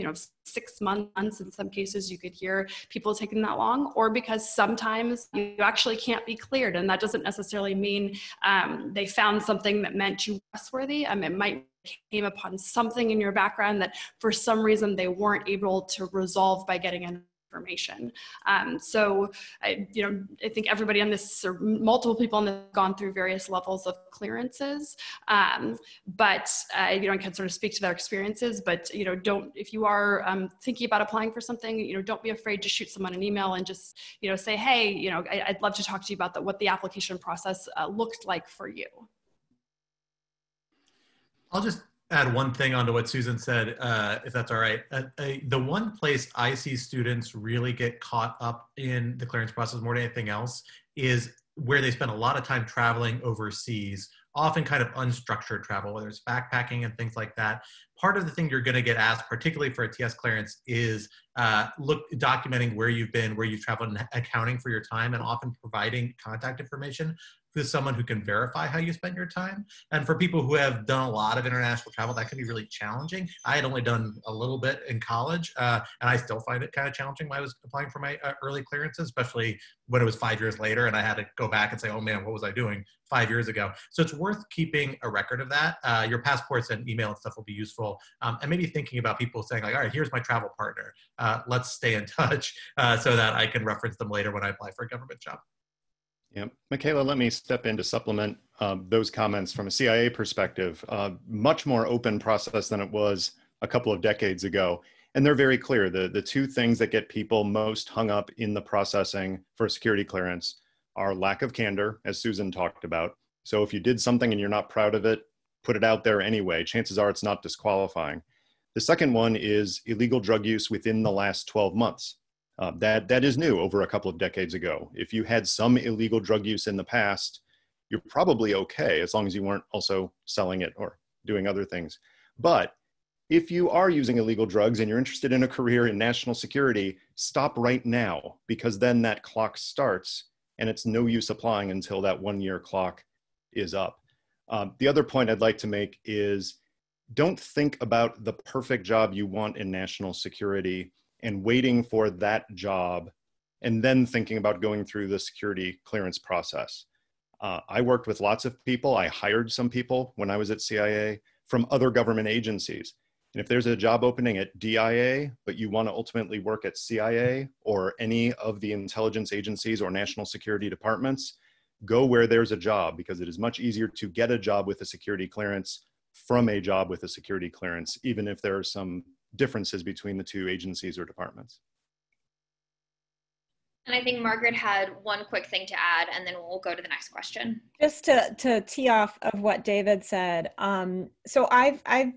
6 months. In some cases, you could hear people taking that long, or because sometimes you actually can't be cleared. And that doesn't necessarily mean they found something that meant you were trustworthy. It might came upon something in your background that for some reason they weren't able to resolve by getting information. So I think everybody on this, or multiple people on this, have gone through various levels of clearances. But I can sort of speak to their experiences, but if you are thinking about applying for something, don't be afraid to shoot someone an email and just say, hey, I'd love to talk to you about what the application process looked like for you. I'll just add one thing onto what Susan said, if that's all right. The one place I see students really get caught up in the clearance process more than anything else is where they spend a lot of time traveling overseas, often kind of unstructured travel, whether it's backpacking and things like that. Part of the thing you're going to get asked, particularly for a TS clearance, is documenting where you've been, where you've traveled, and accounting for your time, and often providing contact information to someone who can verify how you spent your time. And for people who have done a lot of international travel, that can be really challenging. I had only done a little bit in college, and I still find it kind of challenging when I was applying for my early clearances, especially when it was 5 years later and I had to go back and say, oh man, what was I doing 5 years ago? So it's worth keeping a record of that. Your passports and email and stuff will be useful. And maybe thinking about people saying like, all right, here's my travel partner. Let's stay in touch so that I can reference them later when I apply for a government job. Yeah, Mikhaila, let me step in to supplement those comments from a CIA perspective. Much more open process than it was a couple of decades ago. And they're very clear. The two things that get people most hung up in the processing for security clearance are lack of candor, as Susan talked about. So if you did something and you're not proud of it, put it out there anyway. Chances are it's not disqualifying. The second one is illegal drug use within the last 12 months. That is new over a couple of decades ago. If you had some illegal drug use in the past, you're probably okay, as long as you weren't also selling it or doing other things. But if you are using illegal drugs and you're interested in a career in national security, stop right now, because then that clock starts and it's no use applying until that 1 year clock is up. The other point I'd like to make is don't think about the perfect job you want in national security and waiting for that job and then thinking about going through the security clearance process. I worked with lots of people. I hired some people when I was at CIA from other government agencies. And if there's a job opening at DIA, but you want to ultimately work at CIA or any of the intelligence agencies or national security departments, go where there's a job, because it is much easier to get a job with a security clearance from a job with a security clearance, even if there are some differences between the two agencies or departments. And I think Margaret had one quick thing to add, and then we'll go to the next question. Just to tee off of what David said. So I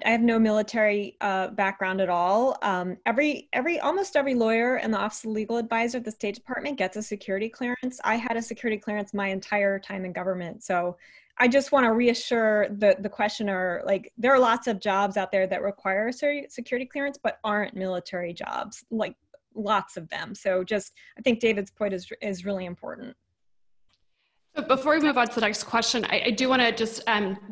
have no military background at all. Almost every lawyer in the Office of Legal Advisor at the State Department gets a security clearance. I had a security clearance my entire time in government. So I just want to reassure the questioner, like, there are lots of jobs out there that require security clearance, but aren't military jobs, like lots of them. So I think David's point is really important. So before we move on to the next question, I do want to just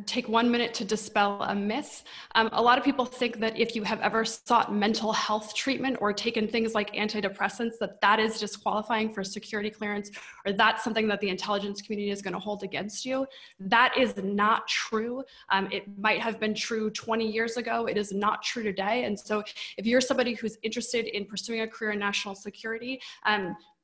take 1 minute to dispel a myth. A lot of people think that if you have ever sought mental health treatment or taken things like antidepressants, that is disqualifying for security clearance, or that's something that the intelligence community is going to hold against you. That is not true. It might have been true 20 years ago. It is not true today. And so if you're somebody who's interested in pursuing a career in national security,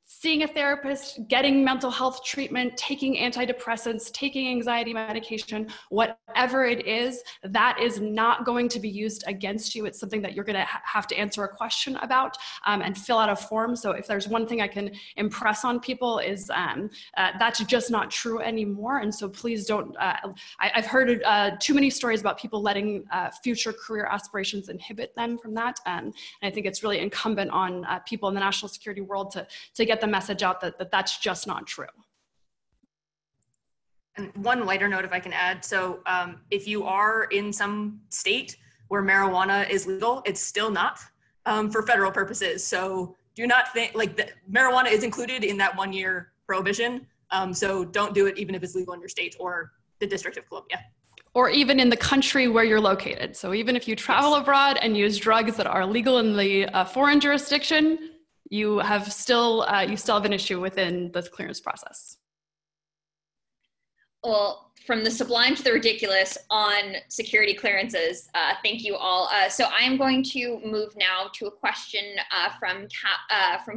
seeing a therapist, getting mental health treatment, taking antidepressants, taking anxiety medication, whatever it is, that is not going to be used against you. It's something that you're going to have to answer a question about and fill out a form. So if there's one thing I can impress on people is that's just not true anymore. And so please don't, I've heard too many stories about people letting future career aspirations inhibit them from that. And I think it's really incumbent on people in the national security world to get the message out that that's just not true. And one lighter note, if I can add. So if you are in some state where marijuana is legal, it's still not for federal purposes. So do not think, like, marijuana is included in that 1 year prohibition. So don't do it even if it's legal in your state or the District of Columbia. or even in the country where you're located. So even if you travel abroad and use drugs that are legal in the foreign jurisdiction, you still have an issue within the clearance process. Well, from the sublime to the ridiculous on security clearances, thank you all. So I am going to move now to a question from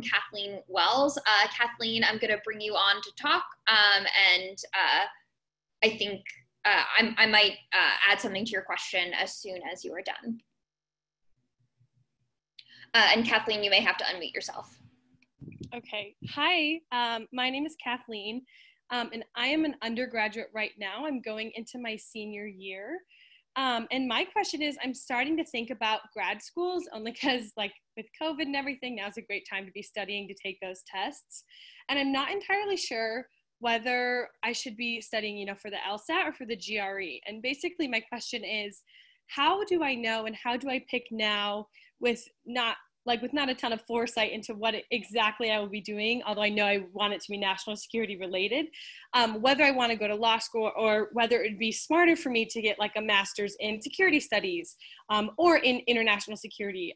Kathleen Wells. Kathleen, I'm going to bring you on to talk, and I think I might add something to your question as soon as you are done. And Kathleen, you may have to unmute yourself. Okay. Hi, my name is Kathleen. And I am an undergraduate right now. I'm going into my senior year. And my question is, I'm starting to think about grad schools only because like with COVID and everything, now's a great time to be studying to take those tests. And I'm not entirely sure whether I should be studying, for the LSAT or for the GRE. And basically my question is, how do I know and how do I pick now with not a ton of foresight into what exactly I will be doing, although I know I want it to be national security related, whether I want to go to law school or whether it'd be smarter for me to get like a master's in security studies or in international security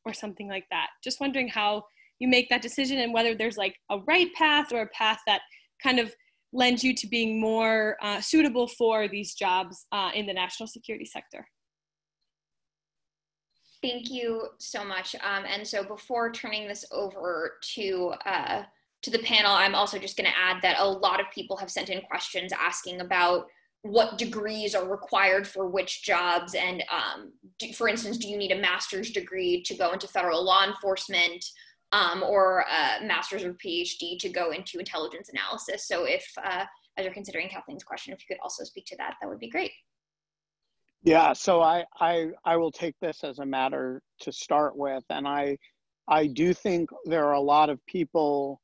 or something like that. Just wondering how you make that decision and whether there's like a right path or a path that kind of lends you to being more suitable for these jobs in the national security sector. Thank you so much. And so before turning this over to the panel, I'm also just going to add that a lot of people have sent in questions asking about what degrees are required for which jobs. And for instance, do you need a master's degree to go into federal law enforcement or a master's or PhD to go into intelligence analysis? So if, as you're considering Kathleen's question, if you could also speak to that, that would be great. Yeah, so I will take this as a matter to start with, and I do think there are a lot of people,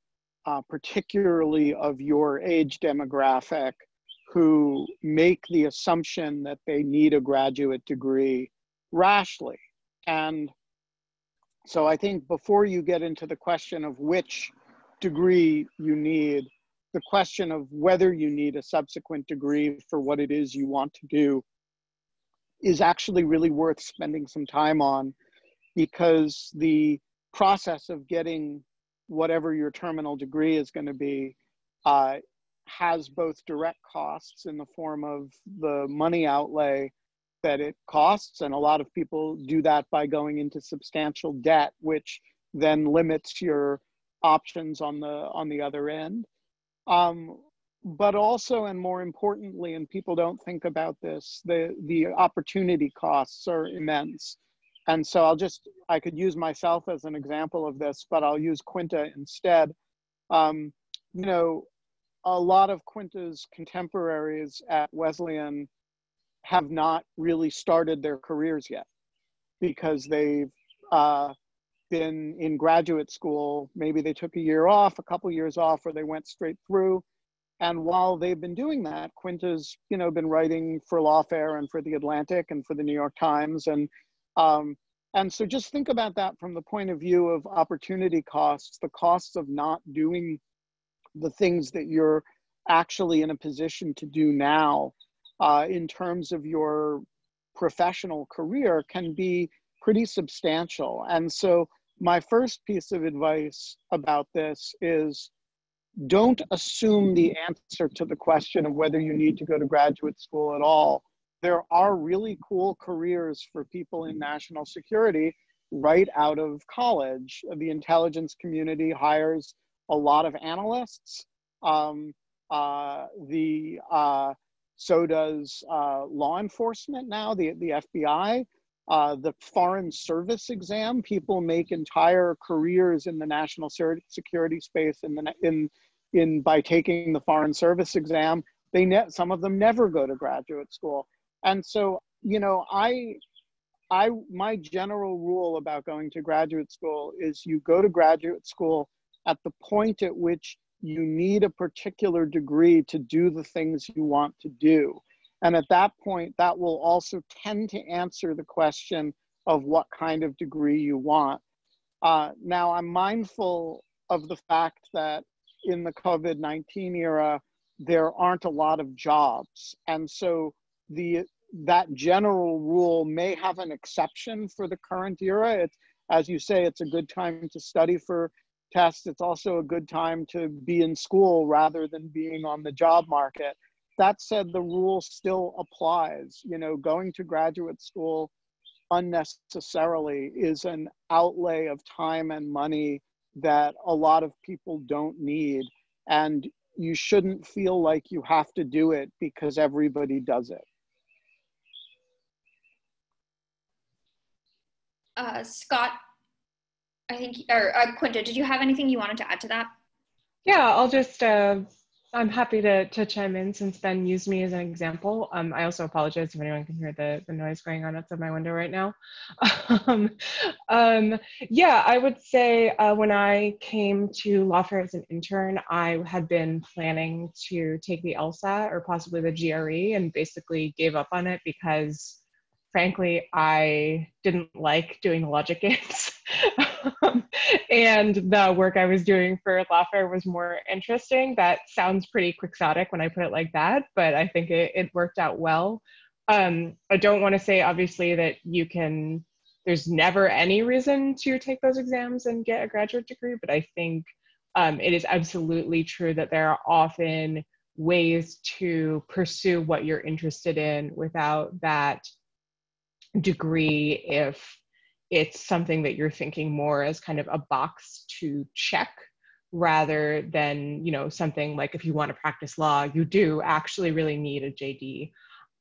particularly of your age demographic, who make the assumption that they need a graduate degree rashly. And so I think before you get into the question of which degree you need, the question of whether you need a subsequent degree for what it is you want to do is actually really worth spending some time on, because the process of getting whatever your terminal degree is going to be has both direct costs in the form of the money outlay that it costs, and a lot of people do that by going into substantial debt, which then limits your options on the other end. But also, and more importantly, and people don't think about this, the opportunity costs are immense. And so I could use myself as an example of this, but I'll use Quinta instead. A lot of Quinta's contemporaries at Wesleyan have not really started their careers yet because they've been in graduate school. Maybe they took a year off, a couple years off, or they went straight through. And while they've been doing that, Quinta's, been writing for Lawfare and for The Atlantic and for the New York Times. And so just think about that from the point of view of opportunity costs, the costs of not doing the things that you're actually in a position to do now in terms of your professional career can be pretty substantial. And so my first piece of advice about this is, don't assume the answer to the question of whether you need to go to graduate school at all. There are really cool careers for people in national security right out of college. The intelligence community hires a lot of analysts. So does law enforcement now, the FBI. The Foreign Service exam, people make entire careers in the national security space by taking the Foreign Service exam. Some of them never go to graduate school. And so, my general rule about going to graduate school is you go to graduate school at the point at which you need a particular degree to do the things you want to do. And at that point, that will also tend to answer the question of what kind of degree you want. Now, I'm mindful of the fact that in the COVID-19 era, there aren't a lot of jobs. And so the that general rule may have an exception for the current era. It's, as you say, it's a good time to study for tests. It's also a good time to be in school rather than being on the job market. That said, the rule still applies. You know, going to graduate school unnecessarily is an outlay of time and money that a lot of people don't need. And you shouldn't feel like you have to do it because everybody does it. Scott, I think, or Quinta, did you have anything you wanted to add to that? Yeah, I'll just, I'm happy to chime in since Ben used me as an example. I also apologize if anyone can hear the noise going on outside my window right now. Yeah, I would say when I came to Lawfare as an intern, I had been planning to take the LSAT or possibly the GRE and basically gave up on it because frankly, I didn't like doing logic games. And the work I was doing for Lawfare was more interesting. That sounds pretty quixotic when I put it like that, but I think it worked out well. I don't want to say, obviously, that there's never any reason to take those exams and get a graduate degree, but I think it is absolutely true that there are often ways to pursue what you're interested in without that degree if it's something that you're thinking more as kind of a box to check rather than, you know, something like if you want to practice law, you do actually really need a JD.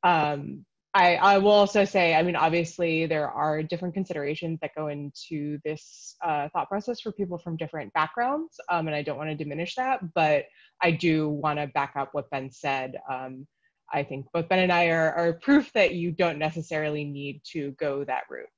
I will also say, I mean, obviously there are different considerations that go into this thought process for people from different backgrounds, and I don't want to diminish that, but I do want to back up what Ben said. I think both Ben and I are proof that you don't necessarily need to go that route.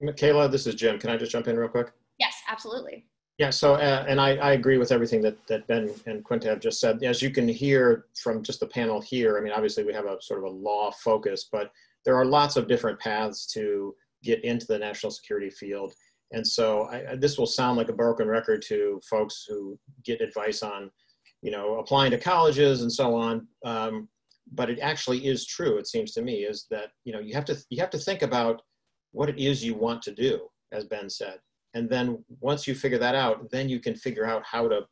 Mikhaila, this is Jim. Can I just jump in real quick? Yes, absolutely. Yeah, so, and I agree with everything that Ben and Quinta have just said. As you can hear from just the panel here, I mean, obviously we have a sort of a law focus, but there are lots of different paths to get into the national security field. And so this will sound like a broken record to folks who get advice on, you know, applying to colleges and so on. But it actually is true, it seems to me, is that, you know, you have to think about what it is you want to do, as Ben said. And then once you figure that out, then you can figure out how to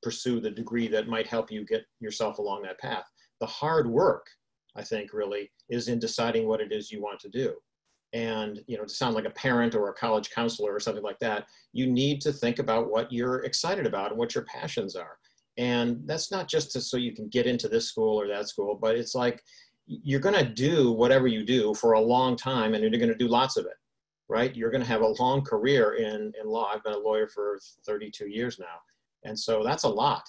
pursue the degree that might help you get yourself along that path. The hard work, I think, really is in deciding what it is you want to do. And, you know, to sound like a parent or a college counselor or something like that, you need to think about what you're excited about and what your passions are. And that's not just so you can get into this school or that school, but it's like you're going to do whatever you do for a long time, and you're going to do lots of it, right? You're going to have a long career in law. I've been a lawyer for 32 years now. And so that's a lot.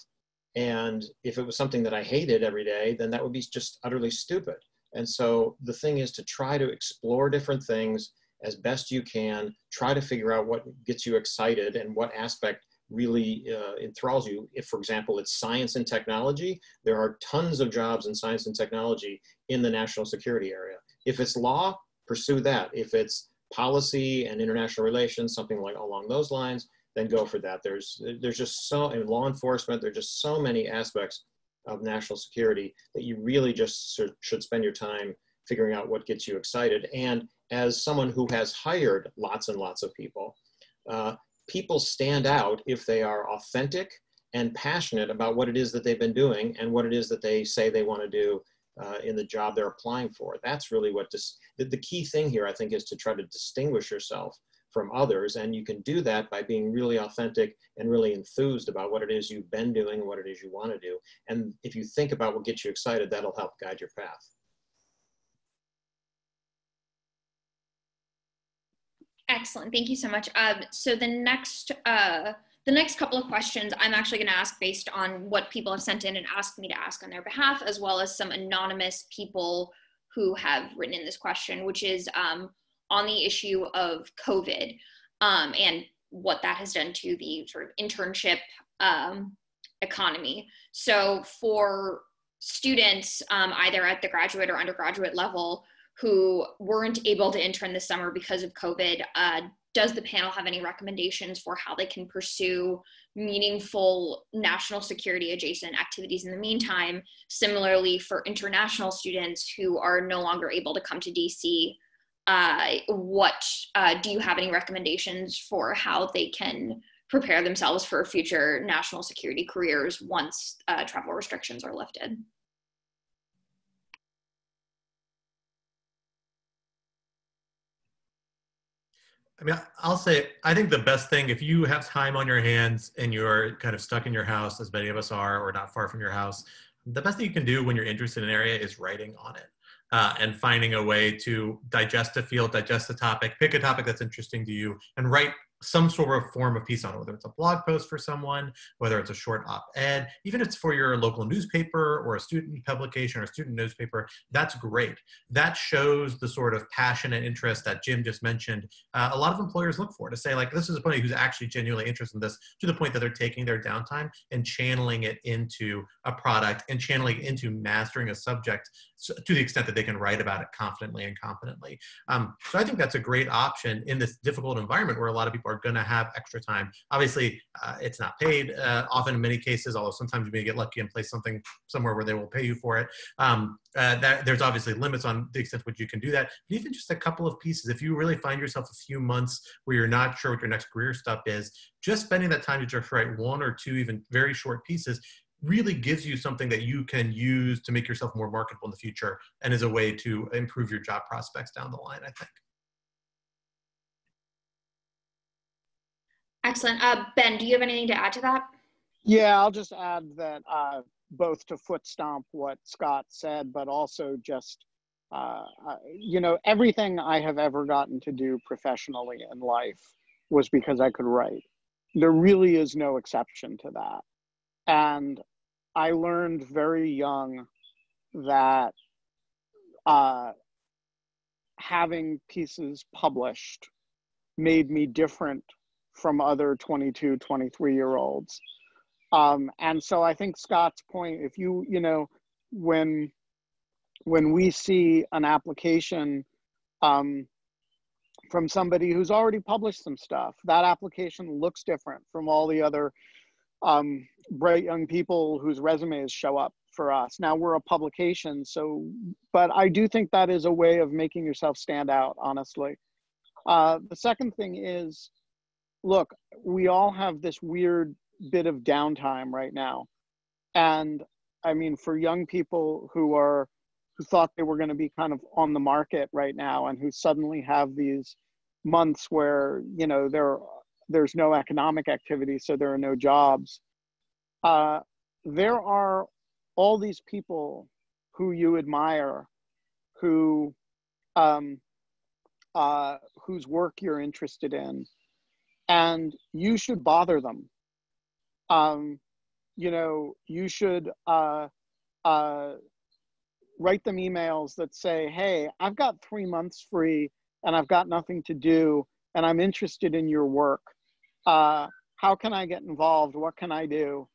And if it was something that I hated every day, then that would be just utterly stupid. And so the thing is to try to explore different things as best you can, try to figure out what gets you excited and what aspect really enthralls you. If, for example, it's science and technology, there are tons of jobs in science and technology in the national security area. If it's law, pursue that. If it's policy and international relations, something like along those lines, then go for that. There's just so, in law enforcement, there's just so many aspects of national security that you really just should spend your time figuring out what gets you excited. And as someone who has hired lots and lots of people, people stand out if they are authentic and passionate about what it is that they've been doing and what it is that they say they want to do in the job they're applying for. That's really what the key thing here, I think, is to try to distinguish yourself from others. And you can do that by being really authentic and really enthused about what it is you've been doing and what it is you want to do. And if you think about what gets you excited, that'll help guide your path. Excellent, thank you so much. So the next couple of questions I'm actually going to ask based on what people have sent in and asked me to ask on their behalf, as well as some anonymous people who have written in this question, which is on the issue of COVID and what that has done to the sort of internship economy. So for students either at the graduate or undergraduate level who weren't able to intern this summer because of COVID, does the panel have any recommendations for how they can pursue meaningful national security adjacent activities in the meantime. Similarly, for international students who are no longer able to come to DC, what do you have any recommendations for how they can prepare themselves for future national security careers once travel restrictions are lifted? I mean, I'll say, I think the best thing, if you have time on your hands and you're kind of stuck in your house, as many of us are, or not far from your house, the best thing you can do when you're interested in an area is writing on it. And finding a way to digest a field, digest the topic, pick a topic that's interesting to you, and write some sort of form of piece on it, whether it's a blog post for someone, whether it's a short op-ed, even if it's for your local newspaper or a student publication or a student newspaper, that's great. That shows the sort of passion and interest that Jim just mentioned. A lot of employers look for, to say, like, this is somebody who's actually genuinely interested in this, to the point that they're taking their downtime and channeling it into a product and channeling it into mastering a subject, to the extent that they can write about it confidently and competently. So I think that's a great option in this difficult environment where a lot of people are going to have extra time. Obviously, it's not paid often in many cases, although sometimes you may get lucky and place something somewhere where they will pay you for it. There's obviously limits on the extent to which you can do that. But even just a couple of pieces, if you really find yourself a few months where you're not sure what your next career stuff is, just spending that time to just write one or two even very short pieces really gives you something that you can use to make yourself more marketable in the future, and is a way to improve your job prospects down the line, I think. Excellent. Ben, do you have anything to add to that? Yeah, I'll just add that both to foot stomp what Scott said, but also just, everything I have ever gotten to do professionally in life was because I could write. There really is no exception to that. And I learned very young that having pieces published made me different from other 22, 23-year-olds. And so I think Scott's point, if when we see an application from somebody who's already published some stuff, that application looks different from all the other bright young people whose resumes show up for us. Now, we're a publication, but I do think that is a way of making yourself stand out, honestly. The second thing is, look, we all have this weird bit of downtime right now. And I mean, for young people who thought they were going to be kind of on the market right now, and who suddenly have these months where, there's no economic activity, so there are no jobs. There are all these people who you admire, whose work you're interested in, and you should bother them. You should write them emails that say, hey, I've got 3 months free and I've got nothing to do and I'm interested in your work. How can I get involved? What can I do?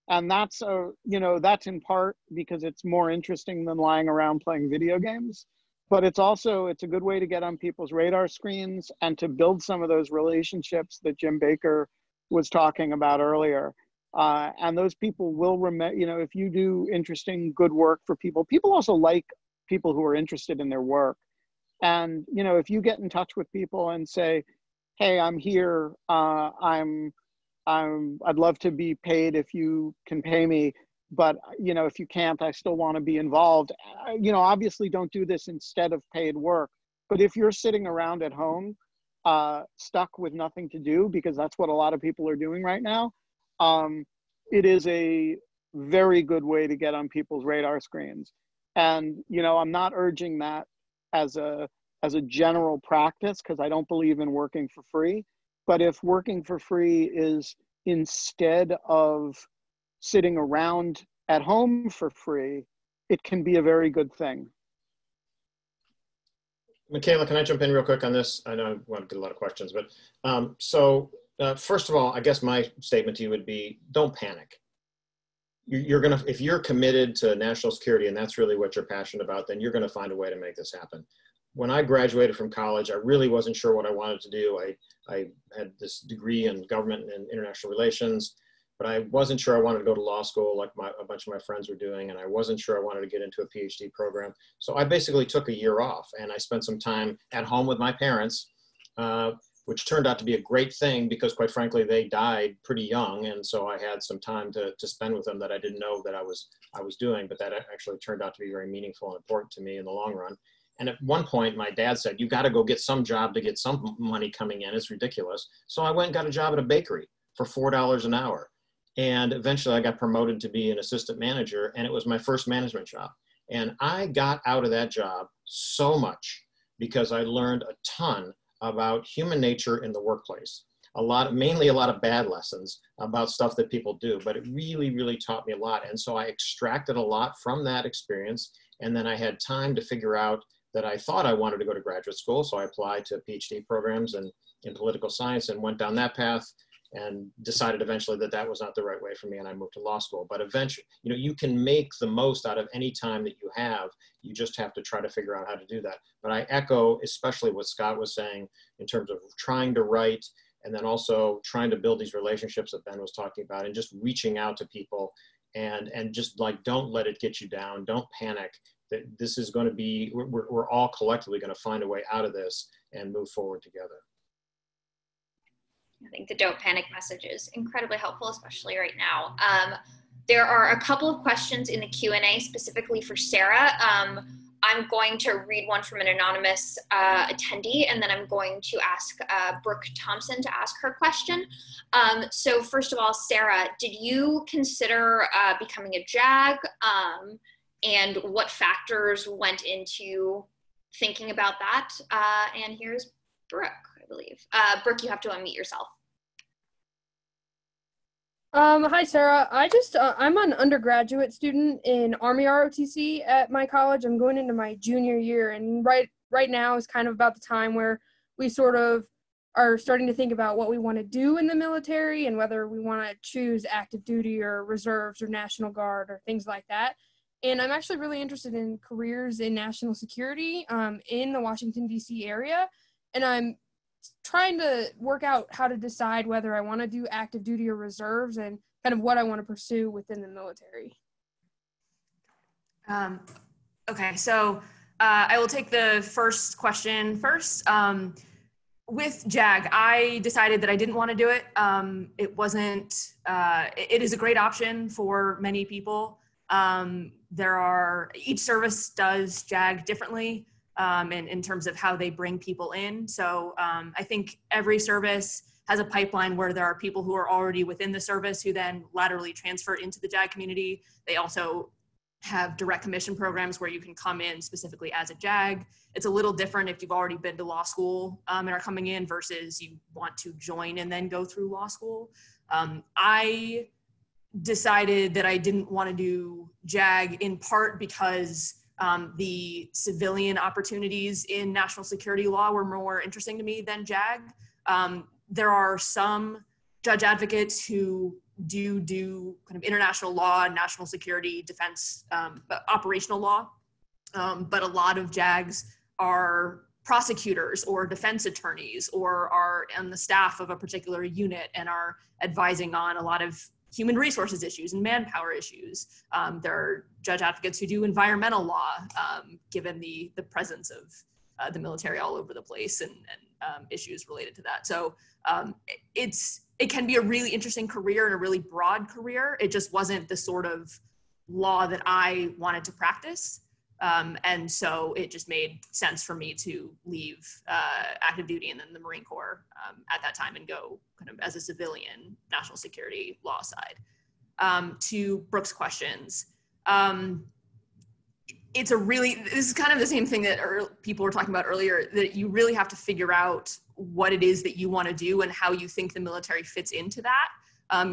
And that's in part because it's more interesting than lying around playing video games. But it's a good way to get on people's radar screens and to build some of those relationships that Jim Baker was talking about earlier. And those people will remember, if you do interesting, good work for people also like people who are interested in their work. And, if you get in touch with people and say, hey, I'm here, I'd love to be paid if you can pay me, but, if you can't, I still want to be involved. Obviously don't do this instead of paid work. But if you're sitting around at home, stuck with nothing to do, because that's what a lot of people are doing right now, it is a very good way to get on people's radar screens. And, I'm not urging that as a general practice, because I don't believe in working for free. But if working for free is instead of sitting around at home for free, it can be a very good thing. Mikhaila, can I jump in real quick on this? I know I want to get a lot of questions, but first of all, I guess my statement to you would be, don't panic. If you're committed to national security and that's really what you're passionate about, then you're going to find a way to make this happen. When I graduated from college, I really wasn't sure what I wanted to do. I had this degree in government and international relations. but I wasn't sure I wanted to go to law school like a bunch of my friends were doing, and I wasn't sure I wanted to get into a PhD program. So I basically took a year off, and I spent some time at home with my parents, which turned out to be a great thing because, quite frankly, they died pretty young, and so I had some time to spend with them that I didn't know that I was doing, but that actually turned out to be very meaningful and important to me in the long run. And at one point, my dad said, "You got to go get some job to get some money coming in. It's ridiculous." So I went and got a job at a bakery for $4 an hour. And eventually I got promoted to be an assistant manager, and it was my first management job. And I got out of that job so much because I learned a ton about human nature in the workplace. Mainly a lot of bad lessons about stuff that people do, but it really, really taught me a lot. And so I extracted a lot from that experience. And then I had time to figure out that I thought I wanted to go to graduate school. So I applied to PhD programs in political science and went down that path, and decided eventually that that was not the right way for me, and I moved to law school. But eventually, you can make the most out of any time that you have. You just have to try to figure out how to do that. But I echo especially what Scott was saying in terms of trying to write, and then also trying to build these relationships that Ben was talking about, and just reaching out to people, and just like, don't let it get you down. Don't panic. That this is going to be, we're all collectively going to find a way out of this and move forward together. I think the don't panic message is incredibly helpful, especially right now. There are a couple of questions in the Q&A specifically for Sarah. I'm going to read one from an anonymous attendee, and then I'm going to ask Brooke Thompson to ask her question. So first of all, Sarah, did you consider becoming a JAG, and what factors went into thinking about that? And here's Brooke, I believe. Brooke, you have to unmute yourself. Hi, Sarah. I'm an undergraduate student in Army ROTC at my college. I'm going into my junior year, and right now is kind of about the time where we sort of are starting to think about what we want to do in the military and whether we want to choose active duty or reserves or National Guard or things like that. And I'm actually really interested in careers in national security in the Washington, D.C. area. And I'm trying to work out how to decide whether I want to do active duty or reserves and kind of what I want to pursue within the military. Okay, so I will take the first question first. With JAG, I decided that I didn't want to do it. It is a great option for many people. Each service does JAG differently. In terms of how they bring people in. So I think every service has a pipeline where there are people who are already within the service who then laterally transfer into the JAG community. They also have direct commission programs where you can come in specifically as a JAG. It's a little different if you've already been to law school and are coming in versus you want to join and then go through law school. I decided that I didn't want to do JAG in part because the civilian opportunities in national security law were more interesting to me than JAG. There are some judge advocates who do kind of international law, national security, defense, operational law, but a lot of JAGs are prosecutors or defense attorneys or are on the staff of a particular unit and are advising on a lot of human resources issues and manpower issues. There are judge advocates who do environmental law, given the presence of the military all over the place and issues related to that. So it can be a really interesting career and a really broad career. It just wasn't the sort of law that I wanted to practice. And so it just made sense for me to leave active duty and then the Marine Corps at that time and go kind of as a civilian national security law side. To Brooke's questions, this is kind of the same thing that people were talking about earlier, that you really have to figure out what it is that you want to do and how you think the military fits into that.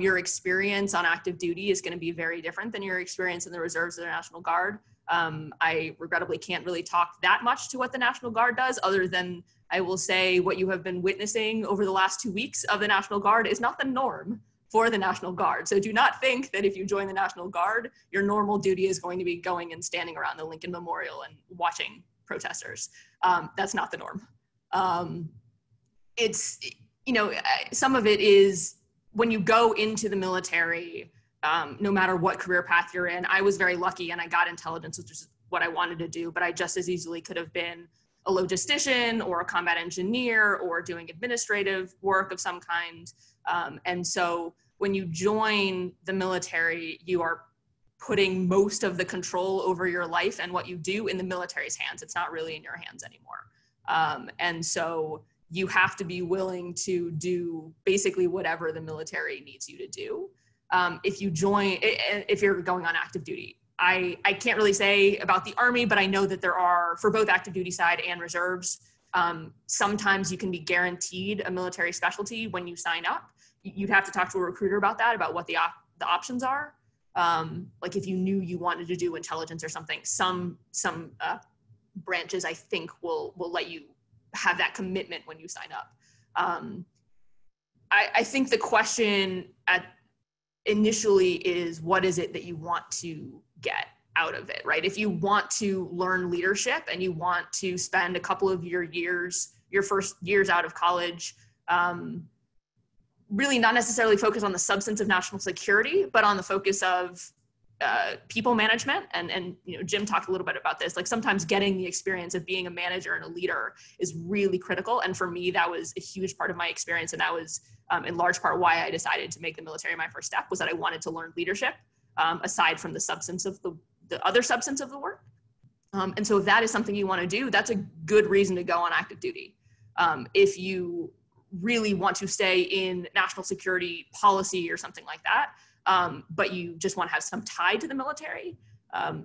Your experience on active duty is going to be very different than your experience in the reserves or the National Guard. I regrettably can't really talk that much to what the National Guard does, other than I will say what you have been witnessing over the last 2 weeks of the National Guard is not the norm for the National Guard. So do not think that if you join the National Guard, your normal duty is going to be going and standing around the Lincoln Memorial and watching protesters. That's not the norm. Some of it is when you go into the military, no matter what career path you're in, I was very lucky and I got intelligence, which is what I wanted to do, but I just as easily could have been a logistician or a combat engineer or doing administrative work of some kind. And so when you join the military, you are putting most of the control over your life and what you do in the military's hands. It's not really in your hands anymore. And so you have to be willing to do basically whatever the military needs you to do. If you're going on active duty. I can't really say about the Army, but I know that there are, for both active duty side and reserves, sometimes you can be guaranteed a military specialty when you sign up. You'd have to talk to a recruiter about that, about what the options are. Like if you knew you wanted to do intelligence or something, some branches I think will let you have that commitment when you sign up. I think the question initially is, what is it that you want to get out of it, right? If you want to learn leadership and you want to spend a couple of your first years out of college, really not necessarily focus on the substance of national security, but on the focus of people management. And you know, Jim talked a little bit about this, like sometimes getting the experience of being a manager and a leader is really critical. And for me, that was a huge part of my experience. And that was in large part why I decided to make the military my first step, was that I wanted to learn leadership aside from the substance of the other substance of the work. And so if that is something you want to do, that's a good reason to go on active duty. If you really want to stay in national security policy or something like that, but you just want to have some tie to the military,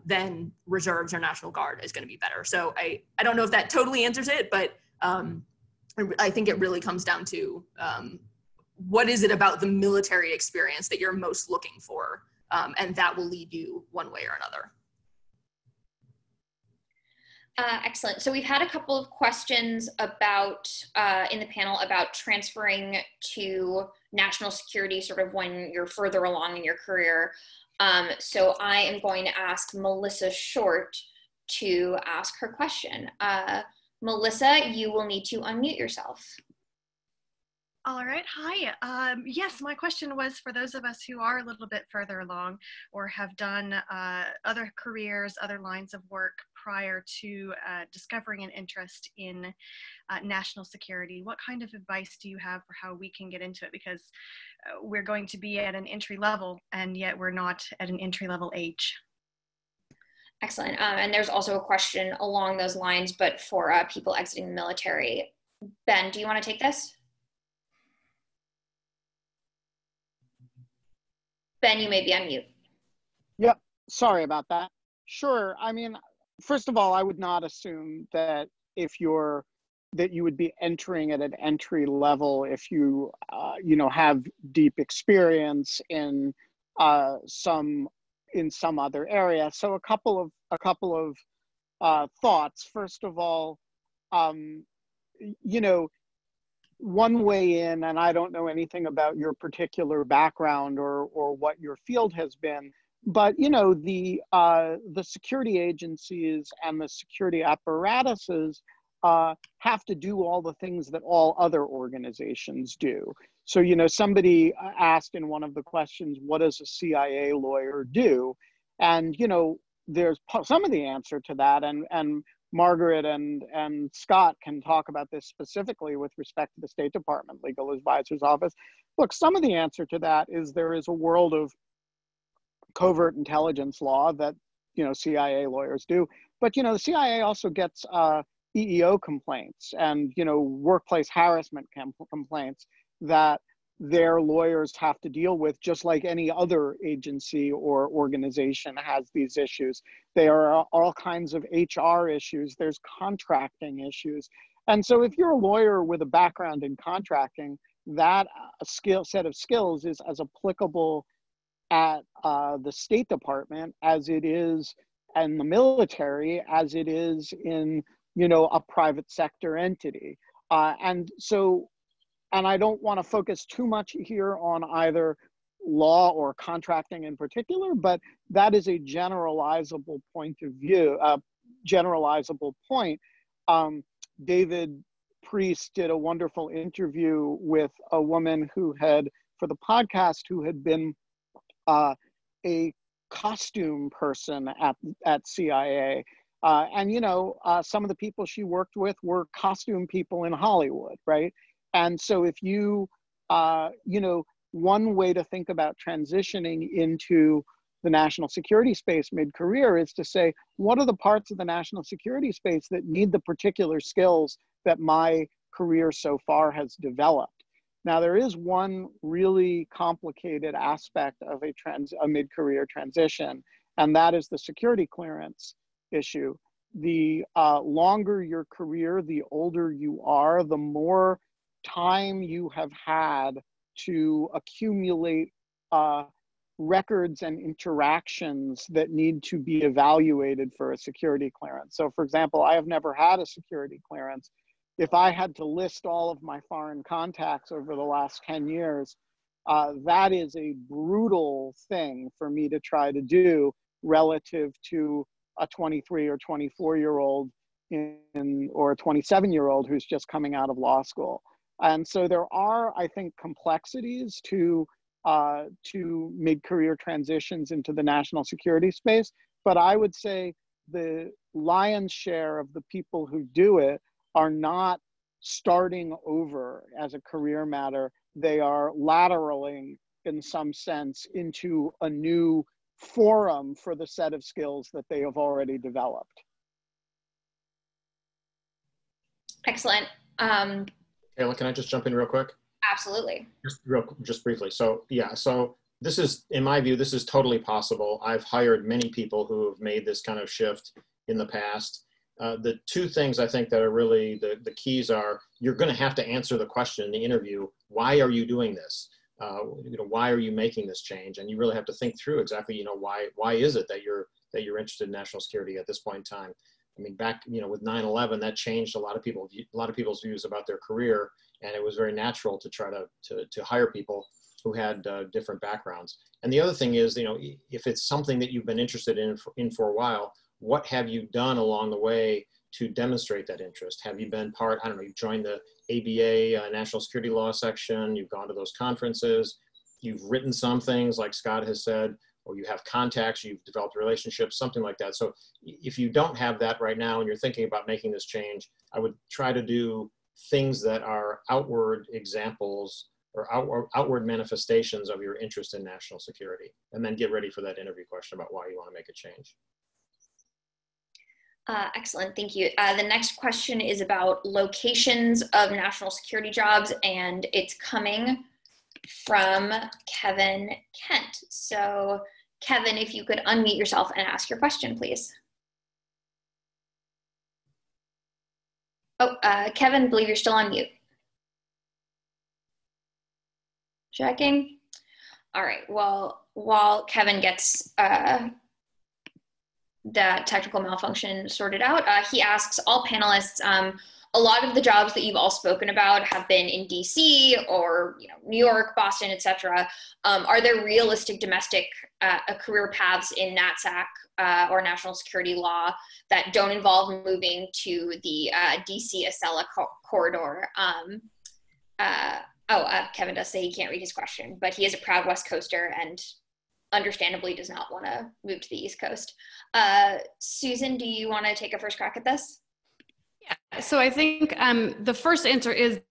then reserves or National Guard is going to be better. So I don't know if that totally answers it, but I think it really comes down to what is it about the military experience that you're most looking for, and that will lead you one way or another. Excellent. So we've had a couple of questions about in the panel about transferring to national security sort of when you're further along in your career. So I am going to ask Melissa Short to ask her question. Melissa, you will need to unmute yourself. All right, hi. Yes, my question was for those of us who are a little bit further along or have done other careers, other lines of work prior to discovering an interest in national security. What kind of advice do you have for how we can get into it? Because we're going to be at an entry level and yet we're not at an entry level age. Excellent. And there's also a question along those lines, but for people exiting the military. Ben, do you want to take this? Ben, you may be on mute. Yep, sorry about that. Sure, I mean, first of all, I would not assume that that you would be entering at an entry level if you, have deep experience in some other area. So a couple of thoughts. First of all, one way in, and I don't know anything about your particular background or what your field has been, but the security agencies and the security apparatuses have to do all the things that all other organizations do. So somebody asked in one of the questions, what does a CIA lawyer do? And there's some of the answer to that, and Margaret and Scott can talk about this specifically with respect to the State Department Legal Advisor's Office. Look, some of the answer to that is there is a world of covert intelligence law that, CIA lawyers do. But, the CIA also gets EEO complaints and, workplace harassment complaints that their lawyers have to deal with, just like any other agency or organization has these issues. There are all kinds of HR issues. There's contracting issues. And so if you're a lawyer with a background in contracting, that set of skills is as applicable at the State Department as it is in the military, as it is in, a private sector entity. And I don't want to focus too much here on either law or contracting in particular, but that is a generalizable point of view, generalizable point. David Priess did a wonderful interview with a woman who had for the podcast who had been a costume person at CIA. And, you know, some of the people she worked with were costume people in Hollywood, right? And so if you, you know, one way to think about transitioning into the national security space mid-career is to say, what are the parts of the national security space that need the particular skills that my career so far has developed? Now, there is one really complicated aspect of a mid-career transition, and that is the security clearance issue. The longer your career, the older you are, the more time you have had to accumulate records and interactions that need to be evaluated for a security clearance. So for example, I have never had a security clearance. If I had to list all of my foreign contacts over the last 10 years, that is a brutal thing for me to try to do relative to a 23 or 24-year-old or a 27-year-old who's just coming out of law school. And so there are, I think, complexities to mid-career transitions into the national security space. But I would say the lion's share of the people who do it are not starting over as a career matter. They are lateraling, in some sense, into a new forum for the set of skills that they have already developed. Excellent. Kayla, can I just jump in real quick? Absolutely. Just briefly. So yeah, so this is, in my view, this is totally possible. I've hired many people who have made this kind of shift in the past. The two things I think that are really the keys are, you're going to have to answer the question in the interview, why are you doing this? You know, why are you making this change? And you really have to think through exactly, you know, why is it that you're interested in national security at this point in time? I mean, back, you know, with 9/11, that changed a lot of people's views about their career, and it was very natural to try to hire people who had different backgrounds. And the other thing is, you know, if it's something that you've been interested in for a while, what have you done along the way to demonstrate that interest? Have you been part, I don't know, you've joined the ABA National Security Law section, you've gone to those conferences, you've written some things like Scott has said, or you have contacts, you've developed relationships, something like that. So if you don't have that right now and you're thinking about making this change, I would try to do things that are outward examples or outward manifestations of your interest in national security, and then get ready for that interview question about why you want to make a change. Excellent, thank you. The next question is about locations of national security jobs, and it's coming from Kevin Kent. So Kevin, if you could unmute yourself and ask your question, please. Oh, Kevin, I believe you're still on mute. Checking. All right, well, while Kevin gets that technical malfunction sorted out, he asks all panelists, a lot of the jobs that you've all spoken about have been in DC or, you know, New York, Boston, etc. Are there realistic domestic career paths in NatSac or national security law that don't involve moving to the DC Acela corridor? Kevin does say he can't read his question, but he is a proud West Coaster and understandably does not want to move to the East Coast. Susan, do you want to take a first crack at this? Yeah, so I think the first answer is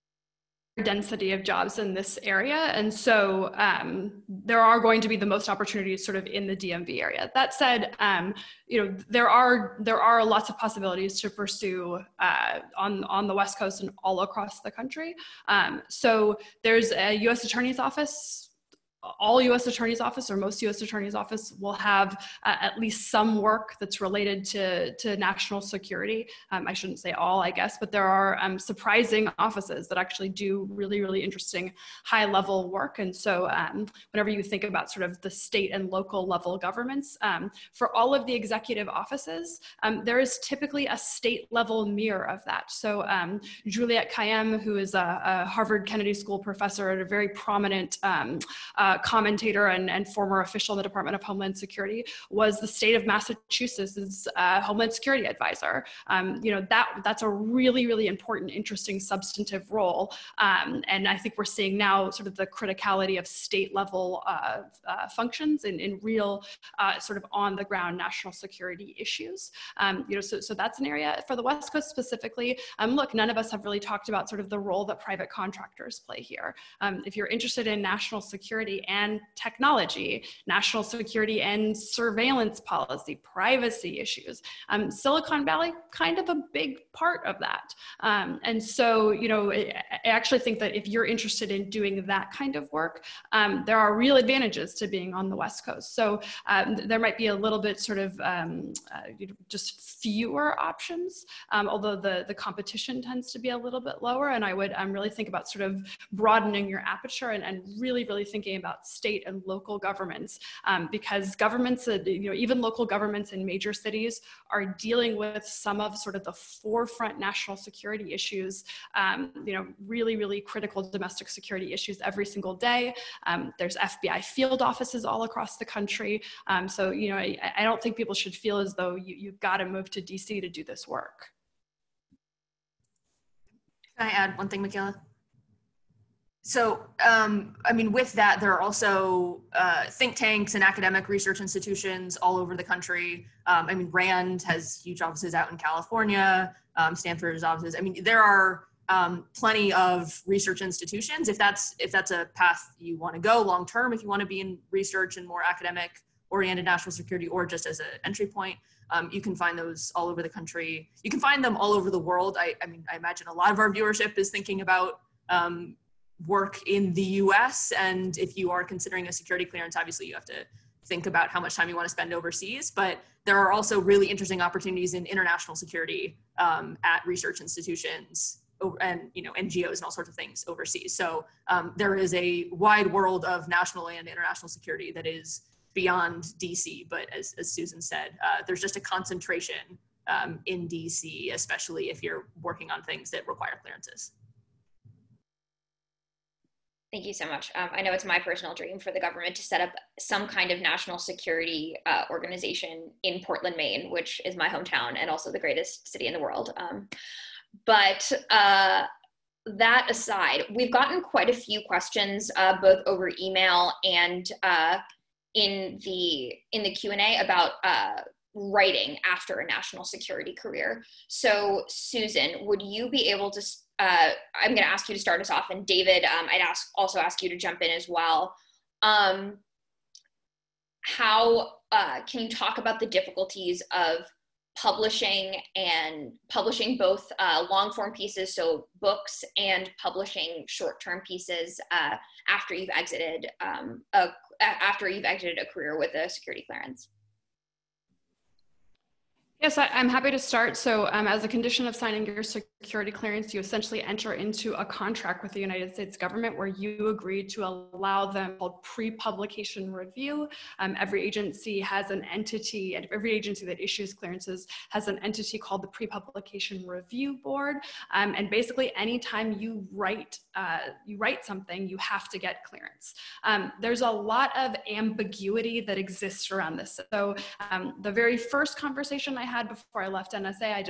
density of jobs in this area. And so there are going to be the most opportunities sort of in the DMV area. That said, you know, there are lots of possibilities to pursue on the West Coast and all across the country. So there's a U.S. Attorney's Office. All U.S. Attorney's Office or most U.S. Attorney's Office will have at least some work that's related to national security. I shouldn't say all, I guess, but there are surprising offices that actually do really, really interesting high-level work. And so whenever you think about sort of the state and local level governments, for all of the executive offices, there is typically a state-level mirror of that. So Juliette Kayyem, who is a Harvard Kennedy School professor at a very prominent commentator and former official in the Department of Homeland Security, was the state of Massachusetts' Homeland Security advisor. That's a really, really important, interesting, substantive role. And I think we're seeing now sort of the criticality of state level functions in real sort of on the ground national security issues. So that's an area for the West Coast specifically. Look, none of us have really talked about sort of the role that private contractors play here. If you're interested in national security and technology, national security and surveillance policy, privacy issues, Silicon Valley, kind of a big part of that. And so, I actually think that if you're interested in doing that kind of work, there are real advantages to being on the West Coast. So there might be a little bit sort of just fewer options, although the competition tends to be a little bit lower. And I would really think about sort of broadening your aperture and really, really thinking about state and local governments, because governments, even local governments in major cities are dealing with some of sort of the forefront national security issues, really, really critical domestic security issues every single day. There's FBI field offices all across the country. So, I don't think people should feel as though you've got to move to DC to do this work. Can I add one thing, Mikhaila? So, with that, there are also think tanks and academic research institutions all over the country. RAND has huge offices out in California, Stanford's offices. There are plenty of research institutions. If that's a path you want to go long term, if you want to be in research and more academic oriented national security, or just as an entry point, you can find those all over the country. You can find them all over the world. I imagine a lot of our viewership is thinking about work in the US, and if you are considering a security clearance, obviously you have to think about how much time you want to spend overseas, but there are also really interesting opportunities in international security at research institutions and NGOs and all sorts of things overseas. So there is a wide world of national and international security that is beyond DC, but as Susan said, there's just a concentration in DC, especially if you're working on things that require clearances. Thank you so much. I know it's my personal dream for the government to set up some kind of national security organization in Portland, Maine, which is my hometown and also the greatest city in the world. But that aside, we've gotten quite a few questions, both over email and in the Q&A about writing after a national security career. So Susan, would you be able to, I'm gonna ask you to start us off, and David, I'd also ask you to jump in as well. How can you talk about the difficulties of publishing both long form pieces, so books, and publishing short-term pieces after you've exited a career with a security clearance? Yes, I'm happy to start. So as a condition of signing your security clearance, you essentially enter into a contract with the United States government where you agree to allow them called pre-publication review. Every agency has an entity, and every agency that issues clearances has an entity called the Pre-Publication Review Board. And basically anytime you write something, you have to get clearance. There's a lot of ambiguity that exists around this. So the very first conversation I had before I left NSA, I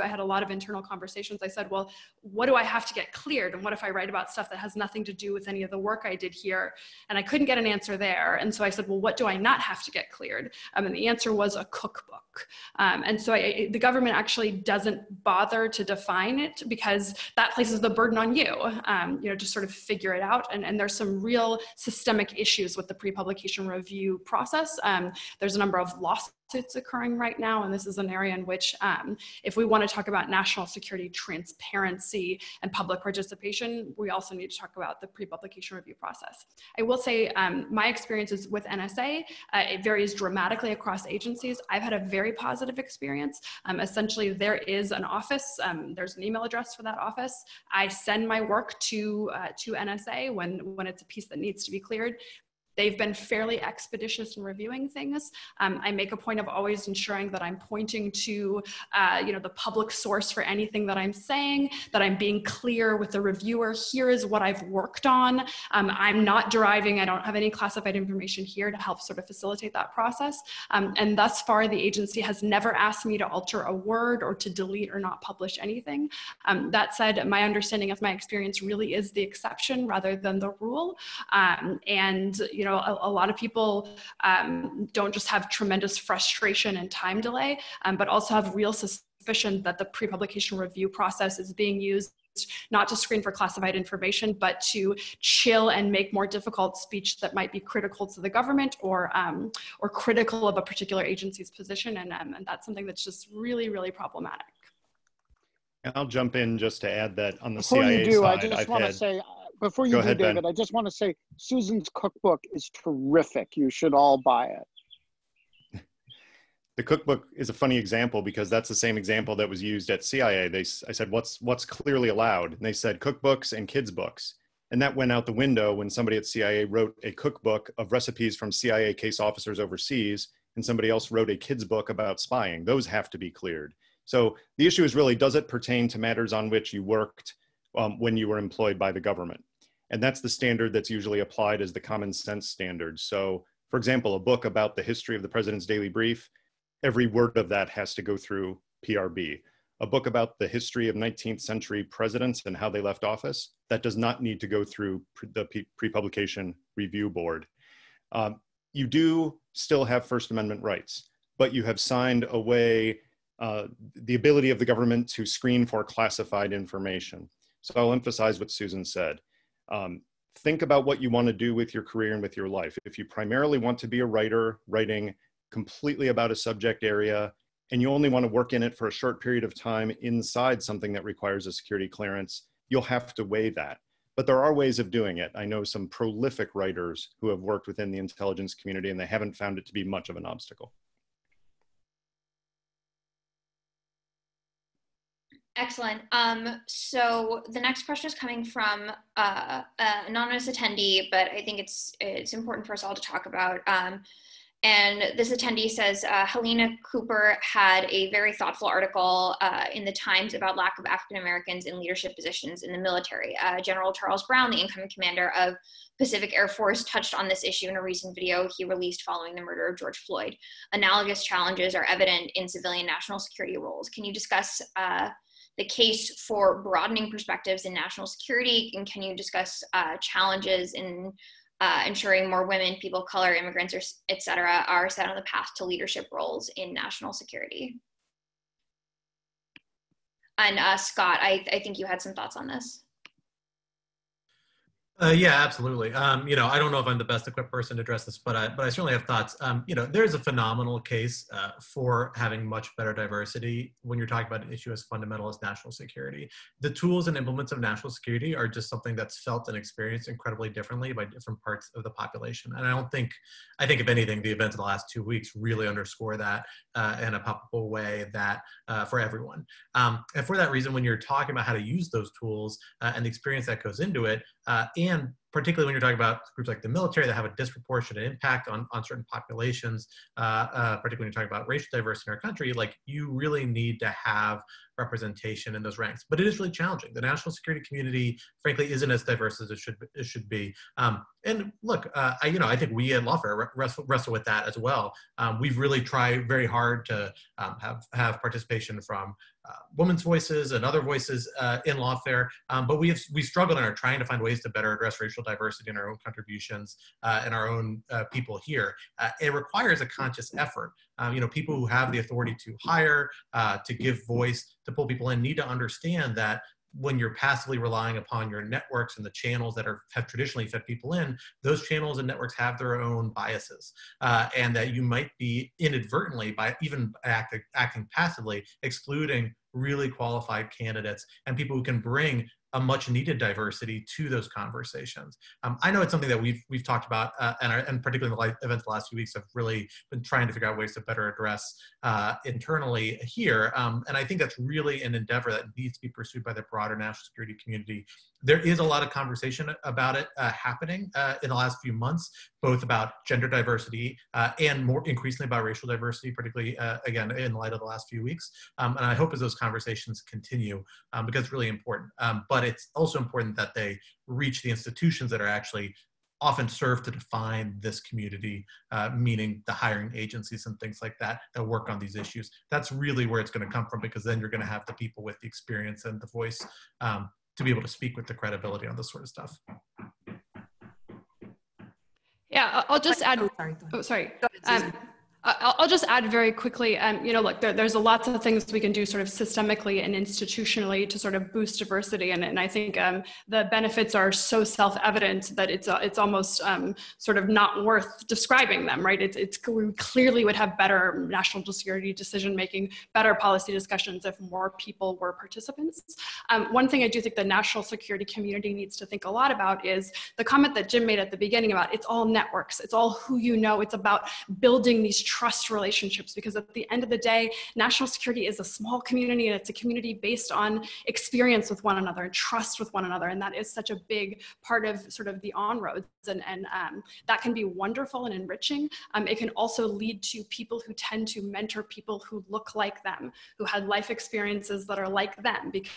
had a lot of internal conversations. I said, well, what do I have to get cleared? And what if I write about stuff that has nothing to do with any of the work I did here? And I couldn't get an answer there. And so I said, well, what do I not have to get cleared? And the answer was a cookbook. And so the government actually doesn't bother to define it because that places the burden on you, to sort of figure it out. And there's some real systemic issues with the pre-publication review process. There's a number of lawsuits occurring right now, and this is an area in which if we want to talk about national security transparency and public participation, we also need to talk about the pre-publication review process. I will say my experiences with NSA, it varies dramatically across agencies. I've had a very positive experience. Essentially, there is an office, there's an email address for that office. I send my work to NSA when it's a piece that needs to be cleared. They've been fairly expeditious in reviewing things. I make a point of always ensuring that I'm pointing to, the public source for anything that I'm saying, that I'm being clear with the reviewer. Here is what I've worked on. I'm not deriving, I don't have any classified information here to help sort of facilitate that process. And thus far, the agency has never asked me to alter a word or to delete or not publish anything. That said, my understanding of my experience really is the exception rather than the rule. A lot of people don't just have tremendous frustration and time delay, but also have real suspicion that the pre-publication review process is being used not to screen for classified information, but to chill and make more difficult speech that might be critical to the government or critical of a particular agency's position. And that's something that's just really, really problematic. I'll jump in just to add that on the Before CIA you do, side, I just want to say, before you Go do, ahead, Ben. David, I just want to say Susan's cookbook is terrific. You should all buy it. The cookbook is a funny example because that's the same example that was used at CIA. I said, what's clearly allowed? And they said cookbooks and kids' books. And that went out the window when somebody at CIA wrote a cookbook of recipes from CIA case officers overseas, and somebody else wrote a kids' book about spying. Those have to be cleared. So the issue is really, does it pertain to matters on which you worked when you were employed by the government? And that's the standard that's usually applied as the common sense standard. So for example, a book about the history of the President's Daily Brief, every word of that has to go through PRB. A book about the history of 19th century presidents and how they left office, that does not need to go through the pre-publication review board. You do still have First Amendment rights, but you have signed away the ability of the government to screen for classified information. So I'll emphasize what Susan said. Think about what you want to do with your career and with your life. If you primarily want to be a writer, writing completely about a subject area, and you only want to work in it for a short period of time inside something that requires a security clearance, you'll have to weigh that. But there are ways of doing it. I know some prolific writers who have worked within the intelligence community, and they haven't found it to be much of an obstacle. Excellent. So the next question is coming from an anonymous attendee, but I think it's important for us all to talk about. And this attendee says, Helena Cooper had a very thoughtful article in the Times about lack of African Americans in leadership positions in the military. General Charles Brown, the incoming commander of Pacific Air Force, touched on this issue in a recent video he released following the murder of George Floyd. Analogous challenges are evident in civilian national security roles. Can you discuss the case for broadening perspectives in national security? And can you discuss challenges in ensuring more women, people of color, immigrants, et cetera, are set on the path to leadership roles in national security? And Scott, I think you had some thoughts on this. Yeah, absolutely. I don't know if I'm the best equipped person to address this, but I certainly have thoughts. There's a phenomenal case for having much better diversity when you're talking about an issue as fundamental as national security. The tools and implements of national security are just something that's felt and experienced incredibly differently by different parts of the population. And I think if anything, the events of the last 2 weeks really underscore that in a palpable way that for everyone. And for that reason, when you're talking about how to use those tools and the experience that goes into it, and particularly when you're talking about groups like the military that have a disproportionate impact on certain populations, particularly when you're talking about racial diversity in our country, like you really need to have representation in those ranks. But it is really challenging. The national security community, frankly, isn't as diverse as it should be. And look, I think we at Lawfare wrestle with that as well. We've really tried very hard to have participation from women's voices and other voices in Lawfare, but we struggled and are trying to find ways to better address racial diversity in our own contributions and our own people here. It requires a conscious effort. People who have the authority to hire, to give voice, to pull people in, need to understand that when you're passively relying upon your networks and the channels that have traditionally fed people in, those channels and networks have their own biases, and that you might be inadvertently, by even acting passively, excluding really qualified candidates and people who can bring a much needed diversity to those conversations. I know it's something that we've talked about, and particularly in the events of the last few weeks have really been trying to figure out ways to better address internally here. And I think that's really an endeavor that needs to be pursued by the broader national security community. There is a lot of conversation about it happening in the last few months, both about gender diversity and more increasingly about racial diversity, particularly, again, in light of the last few weeks. And I hope as those conversations continue, because it's really important. But it's also important that they reach the institutions that are actually often serve to define this community, meaning the hiring agencies and things like that that work on these issues. That's really where it's going to come from, because then you're going to have the people with the experience and the voice to be able to speak with the credibility on this sort of stuff. Yeah, I'll just add. Oh, sorry. Go ahead, I'll just add very quickly, you know, look, there's lots of things we can do sort of systemically and institutionally to sort of boost diversity. And I think the benefits are so self-evident that it's almost sort of not worth describing them, right? We clearly would have better national security decision-making, better policy discussions if more people were participants. One thing I do think the national security community needs to think a lot about is the comment that Jim made at the beginning about it's all networks, it's all who you know, it's about building these trust relationships, because at the end of the day, national security is a small community, and it's a community based on experience with one another and trust with one another. And that is such a big part of sort of the on-roads, and that can be wonderful and enriching. It can also lead to people who tend to mentor people who look like them, who had life experiences that are like them, because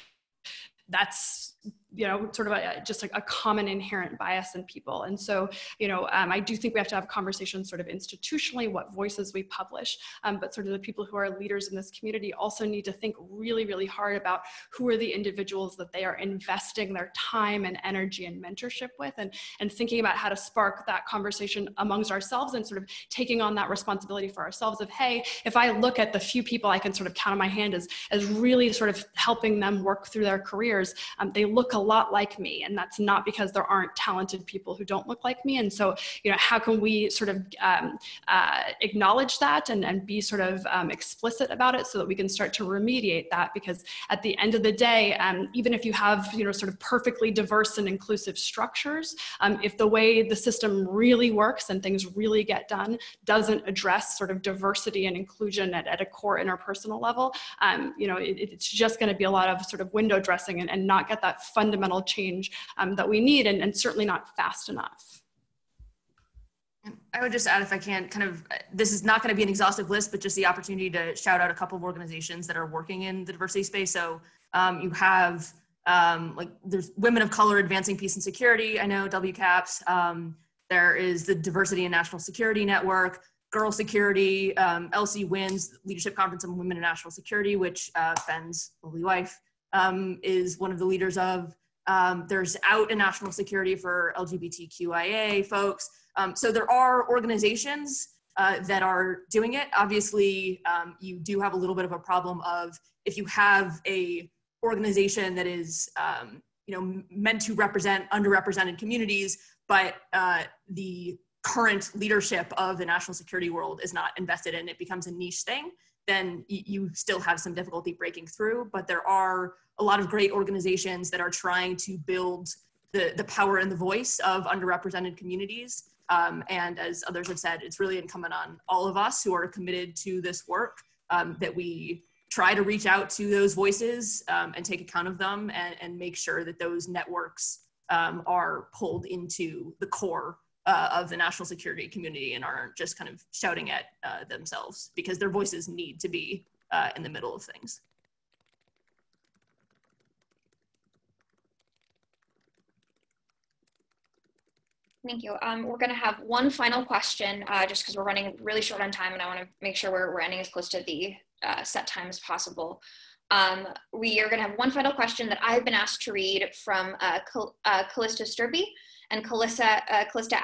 that's, you know, sort of just like a common inherent bias in people. And so, you know, I do think we have to have conversations sort of institutionally, what voices we publish, but sort of the people who are leaders in this community also need to think really, really hard about who are the individuals that they are investing their time and energy and mentorship with, and thinking about how to spark that conversation amongst ourselves, and sort of taking on that responsibility for ourselves of, hey, if I look at the few people I can sort of count on my hand as really sort of helping them work through their careers, they look a lot like me, and that's not because there aren't talented people who don't look like me. And so, you know, how can we sort of acknowledge that and be sort of explicit about it so that we can start to remediate that? Because at the end of the day, even if you have, you know, sort of perfectly diverse and inclusive structures, if the way the system really works and things really get done doesn't address sort of diversity and inclusion at a core interpersonal level, you know, it's just going to be a lot of sort of window dressing and not get that fundamental change that we need, and certainly not fast enough. I would just add, if I can, kind of, this is not going to be an exhaustive list, but just the opportunity to shout out a couple of organizations that are working in the diversity space. So you have, like, there's Women of Color Advancing Peace and Security, I know, WCAPS. There is the Diversity and National Security Network, Girl Security, LC Wins, Leadership Conference on Women in National Security, which Ben's lovely wife is one of the leaders of. There's Out in National Security for LGBTQIA folks. So there are organizations that are doing it. Obviously, you do have a little bit of a problem of, if you have a organization that is, you know, meant to represent underrepresented communities, but the current leadership of the national security world is not invested in, it becomes a niche thing, then you still have some difficulty breaking through. But there are a lot of great organizations that are trying to build the power and the voice of underrepresented communities. And as others have said, it's really incumbent on all of us who are committed to this work that we try to reach out to those voices and take account of them, and make sure that those networks are pulled into the core of the national security community and aren't just kind of shouting at themselves, because their voices need to be in the middle of things. Thank you. We're going to have one final question, just because we're running really short on time, and I want to make sure we're ending as close to the set time as possible. We are going to have one final question that I've been asked to read from Callista Sturby. And Callista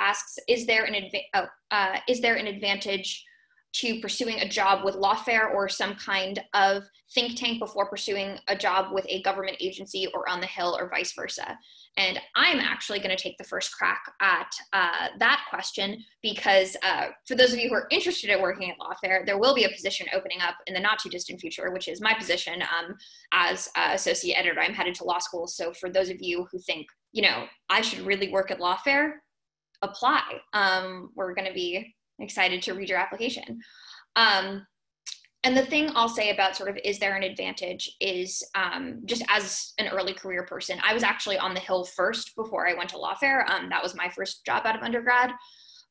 asks, is there an advantage to pursuing a job with Lawfare or some kind of think tank before pursuing a job with a government agency or on the Hill, or vice versa? And I'm actually going to take the first crack at that question, because for those of you who are interested in working at Lawfare, there will be a position opening up in the not too distant future, which is my position as associate editor. I'm headed to law school. So for those of you who think, you know, I should really work at Lawfare, apply. We're going to be excited to read your application. And the thing I'll say about sort of, is there an advantage, is just as an early career person, I was actually on the Hill first before I went to Lawfare. That was my first job out of undergrad.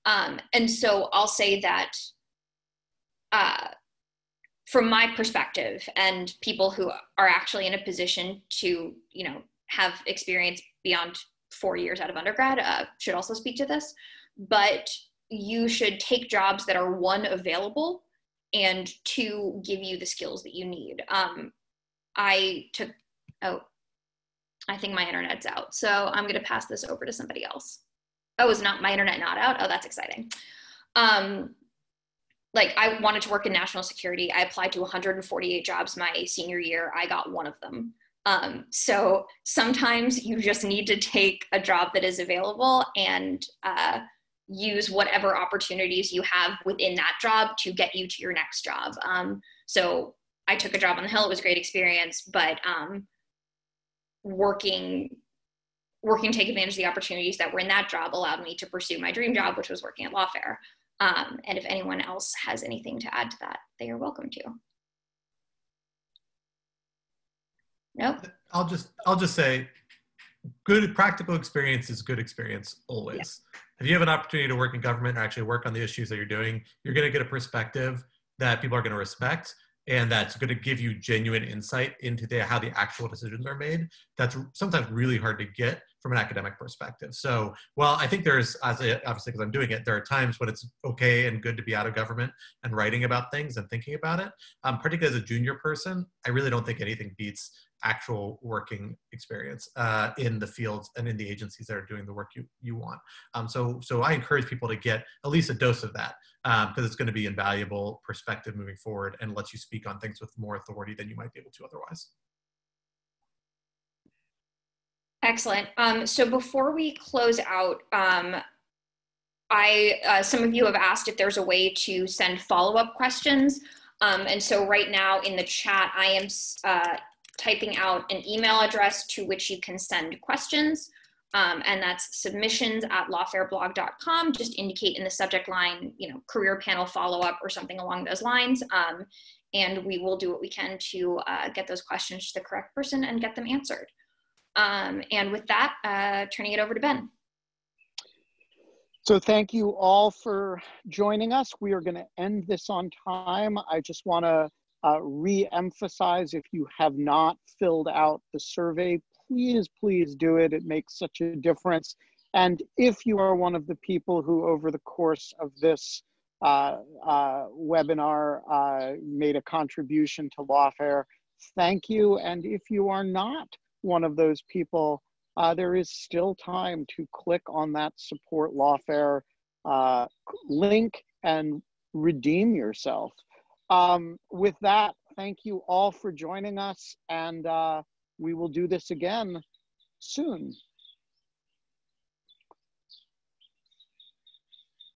And so I'll say that from my perspective, and people who are actually in a position to, you know, have experience beyond 4 years out of undergrad should also speak to this, but you should take jobs that are, one, available, and two, give you the skills that you need. I think my internet's out, so I'm gonna pass this over to somebody else. Oh, is not my internet not out? Oh, that's exciting. Like, I wanted to work in national security. I applied to 148 jobs my senior year. I got one of them. So sometimes you just need to take a job that is available and use whatever opportunities you have within that job to get you to your next job. So I took a job on the Hill. It was a great experience, but working to take advantage of the opportunities that were in that job allowed me to pursue my dream job, which was working at Lawfare. And if anyone else has anything to add to that, they are welcome to. Nope. I'll just say, good practical experience is good experience always. Yeah. If you have an opportunity to work in government or actually work on the issues that you're doing, you're going to get a perspective that people are going to respect, and that's going to give you genuine insight into how the actual decisions are made. That's sometimes really hard to get from an academic perspective. So, well, I think there's, obviously because I'm doing it, there are times when it's okay and good to be out of government and writing about things and thinking about it. Particularly as a junior person, I really don't think anything beats actual working experience in the fields and in the agencies that are doing the work you want. So I encourage people to get at least a dose of that because it's going to be invaluable perspective moving forward and lets you speak on things with more authority than you might be able to otherwise. Excellent. So before we close out, some of you have asked if there's a way to send follow-up questions. And so right now in the chat, I am typing out an email address to which you can send questions. And that's submissions@lawfareblog.com. Just indicate in the subject line, you know, career panel follow-up or something along those lines. And we will do what we can to get those questions to the correct person and get them answered. And with that, turning it over to Ben. So thank you all for joining us. We are going to end this on time. I just want to re-emphasize, if you have not filled out the survey, please do it. It makes such a difference. And if you are one of the people who over the course of this webinar made a contribution to Lawfare, thank you. And if you are not one of those people, there is still time to click on that Support Lawfare link and redeem yourself. With that, thank you all for joining us, and we will do this again soon.